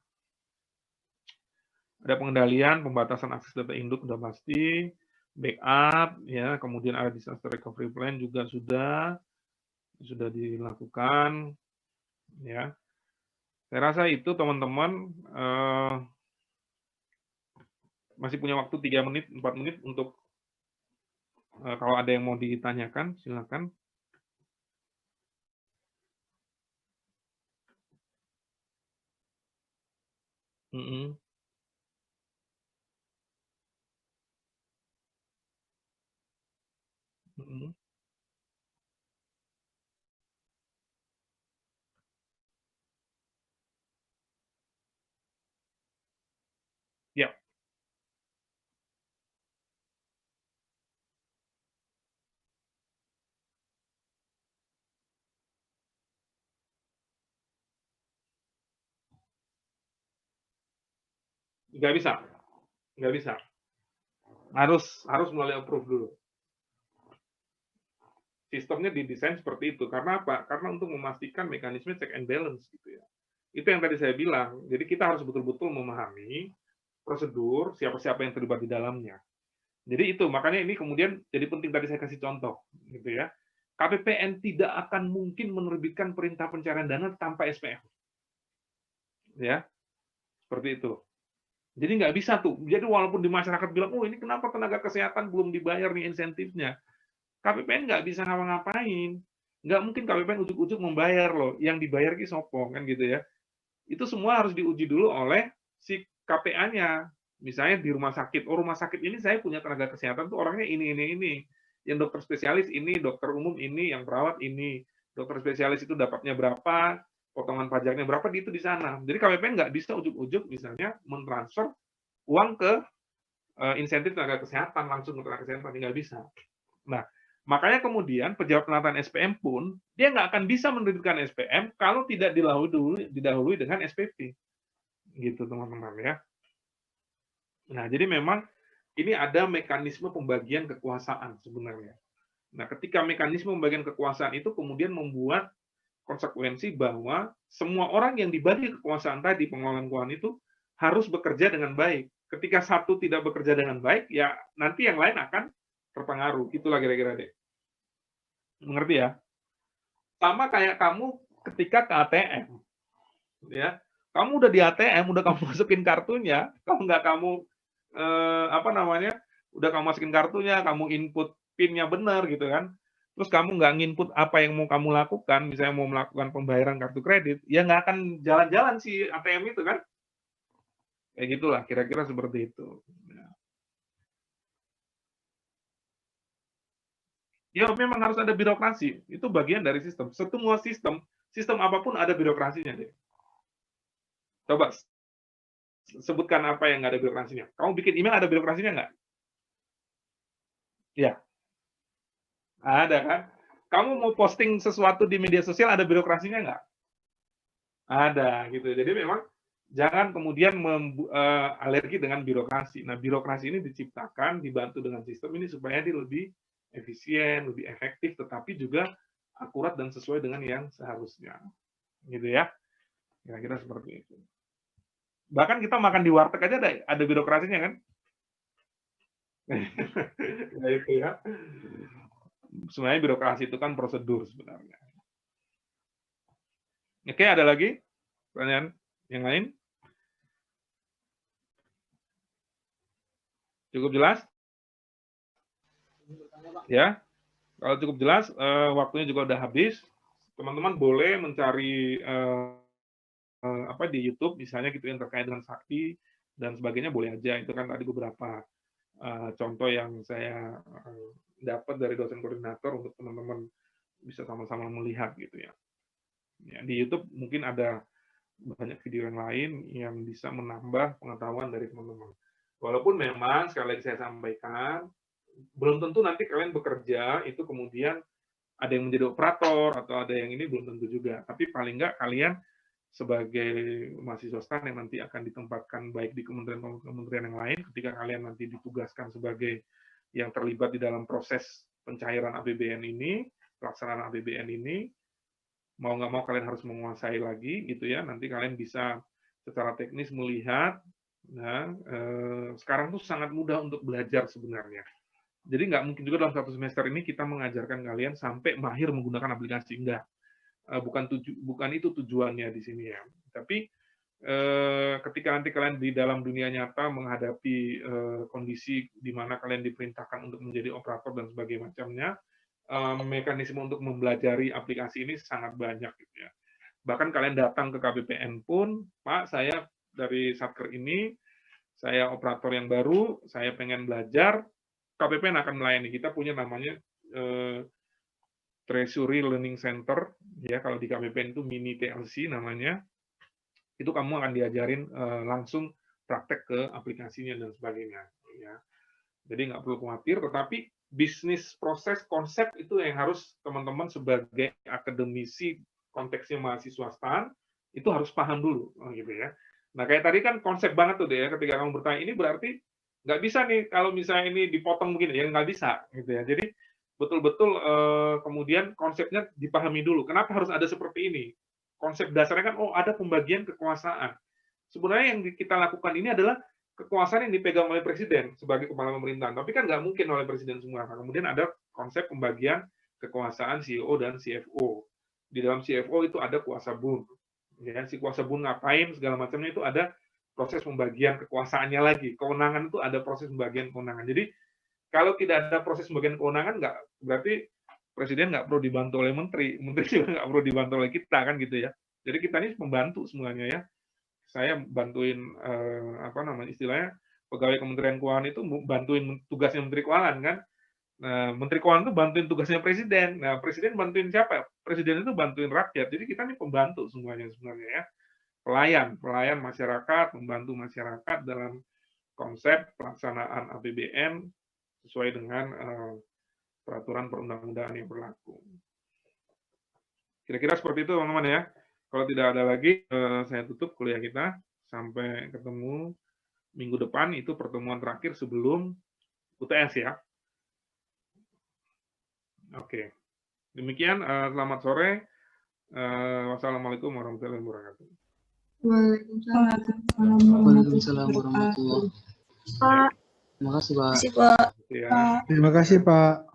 Ada pengendalian, pembatasan akses data induk sudah pasti, backup, ya, kemudian ada disaster recovery plan juga sudah dilakukan, ya. Saya rasa itu teman-teman masih punya waktu 3 menit, 4 menit untuk kalau ada yang mau ditanyakan, silakan. Mm-mm. Mm-mm. Ya, nggak bisa, nggak bisa. Harus melalui approve dulu. Sistemnya didesain seperti itu. Karena apa? Karena untuk memastikan mekanisme check and balance gitu ya. Itu yang tadi saya bilang. Jadi kita harus betul-betul memahami prosedur siapa-siapa yang terlibat di dalamnya. Jadi itu makanya ini kemudian jadi penting tadi saya kasih contoh gitu ya. KPPN tidak akan mungkin menerbitkan perintah pencairan dana tanpa SPM. Ya, seperti itu. Jadi nggak bisa tuh. Jadi walaupun di masyarakat bilang, oh ini kenapa tenaga kesehatan belum dibayar nih insentifnya. KPPN nggak bisa ngapa-ngapain. Nggak mungkin KPPN ujuk-ujuk membayar loh. Yang dibayar ki sopong kan gitu ya. Itu semua harus diuji dulu oleh si KPA-nya. Misalnya di rumah sakit. Oh rumah sakit ini saya punya tenaga kesehatan tuh orangnya ini. Yang dokter spesialis ini, dokter umum ini, yang perawat ini. Dokter spesialis itu dapatnya berapa, potongan pajaknya berapa, itu di sana. Jadi KPPN nggak bisa ujuk-ujuk misalnya mentransfer uang ke insentif tenaga kesehatan langsung ke tenaga kesehatan, nggak bisa. Nah, makanya kemudian pejabat penataan SPM pun dia nggak akan bisa menerbitkan SPM kalau tidak didahului dengan SPP, gitu teman-teman ya. Nah, jadi memang ini ada mekanisme pembagian kekuasaan sebenarnya. Nah, ketika mekanisme pembagian kekuasaan itu kemudian membuat konsekuensi bahwa semua orang yang dibagi kekuasaan tadi, pengelolaan keuangan itu harus bekerja dengan baik. Ketika satu tidak bekerja dengan baik, ya nanti yang lain akan terpengaruh. Itulah kira-kira deh. Mengerti ya? Sama kayak kamu ketika ke ATM. Ya. Kamu udah di ATM, udah kamu masukin kartunya, kalau nggak kamu udah kamu masukin kartunya, kamu input PIN-nya benar gitu kan. Terus kamu nggak nginput apa yang mau kamu lakukan, misalnya mau melakukan pembayaran kartu kredit, ya nggak akan jalan-jalan si ATM itu kan. Kayak gitulah, kira-kira seperti itu. Ya memang harus ada birokrasi, itu bagian dari sistem. Semua sistem apapun ada birokrasinya deh. Coba sebutkan apa yang nggak ada birokrasinya. Kamu bikin email ada birokrasinya nggak? Ya, ada kan? Kamu mau posting sesuatu di media sosial ada birokrasinya nggak? Ada gitu. Jadi memang jangan kemudian alergi dengan birokrasi. Nah, birokrasi ini diciptakan, dibantu dengan sistem ini supaya dia lebih efisien, lebih efektif, tetapi juga akurat dan sesuai dengan yang seharusnya. Gitu ya. Kira-kira seperti itu. Bahkan kita makan di warteg aja ada birokrasinya kan? Nah, itu ya. Sebenarnya birokrasi itu kan prosedur sebenarnya. Oke, ada lagi pertanyaan yang lain? Cukup jelas? Ya, kalau cukup jelas, waktunya juga udah habis. Teman-teman boleh mencari apa di YouTube misalnya gitu yang terkait dengan sakti dan sebagainya boleh aja. Itu kan tadi beberapa contoh yang saya dapat dari dosen koordinator untuk teman-teman bisa sama-sama melihat gitu ya. Ya, di YouTube mungkin ada banyak video yang lain yang bisa menambah pengetahuan dari teman-teman. Walaupun memang sekali lagi saya sampaikan, belum tentu nanti kalian bekerja itu kemudian ada yang menjadi operator atau ada yang ini belum tentu juga. Tapi paling nggak kalian sebagai mahasiswa STAN yang nanti akan ditempatkan baik di kementerian yang lain, ketika kalian nanti ditugaskan sebagai yang terlibat di dalam proses pencairan APBN ini, pelaksanaan APBN ini, mau nggak mau kalian harus menguasai lagi gitu ya. Nanti kalian bisa secara teknis melihat. Nah, sekarang tuh sangat mudah untuk belajar sebenarnya. Jadi nggak mungkin juga dalam satu semester ini kita mengajarkan kalian sampai mahir menggunakan aplikasi. Enggak. Bukan itu tujuannya di sini ya. Tapi ketika nanti kalian di dalam dunia nyata menghadapi kondisi di mana kalian diperintahkan untuk menjadi operator dan sebagainya macamnya, mekanisme untuk mempelajari aplikasi ini sangat banyak gitu ya. Bahkan kalian datang ke KBPN pun, Pak, saya dari Satker ini, saya operator yang baru, saya pengen belajar, KBPN akan melayani. Kita punya namanya Treasury Learning Center, ya kalau di KBPN itu mini TLC namanya. Itu kamu akan diajarin langsung praktek ke aplikasinya dan sebagainya. Ya. Jadi nggak perlu khawatir, tetapi bisnis proses konsep itu yang harus teman-teman sebagai akademisi konteksnya mahasiswa STAN itu harus paham dulu, gitu ya. Nah kayak tadi kan konsep banget tuh deh ya, ketika kamu bertanya ini berarti nggak bisa nih kalau misalnya ini dipotong begini ya nggak bisa, gitu ya. Jadi betul-betul kemudian konsepnya dipahami dulu. Kenapa harus ada seperti ini? Konsep dasarnya kan oh ada pembagian kekuasaan. Sebenarnya yang kita lakukan ini adalah kekuasaan yang dipegang oleh presiden sebagai kepala pemerintahan. Tapi kan nggak mungkin oleh presiden semua. Nah, kemudian ada konsep pembagian kekuasaan CEO dan CFO. Di dalam CFO itu ada kuasa BUN. Ya, si kuasa BUN ngapain, segala macamnya itu ada proses pembagian kekuasaannya lagi. Kewenangan itu ada proses pembagian kewenangan. Jadi, kalau tidak ada proses pembagian kewenangan, nggak berarti presiden nggak perlu dibantu oleh menteri. Menteri juga nggak perlu dibantu oleh kita, kan gitu ya. Jadi kita ini pembantu semuanya ya. Saya bantuin apa namanya istilahnya pegawai Kementerian Keuangan itu bantuin tugasnya Menteri Keuangan kan. Nah, Menteri Keuangan itu bantuin tugasnya Presiden. Nah, Presiden bantuin siapa? Presiden itu bantuin rakyat. Jadi kita ini pembantu semuanya sebenarnya ya. Pelayan masyarakat, membantu masyarakat dalam konsep pelaksanaan APBN sesuai dengan peraturan perundang-undangan yang berlaku. Kira-kira seperti itu teman-teman ya. Kalau tidak ada lagi, saya tutup kuliah kita. Sampai ketemu minggu depan, itu pertemuan terakhir sebelum UTS ya. Oke. Demikian, selamat sore. Wassalamualaikum warahmatullahi wabarakatuh. Waalaikumsalam warahmatullahi wabarakatuh. Pak. Terima kasih, Pak. Terima kasih, Pak. Ya. Terima kasih, Pak.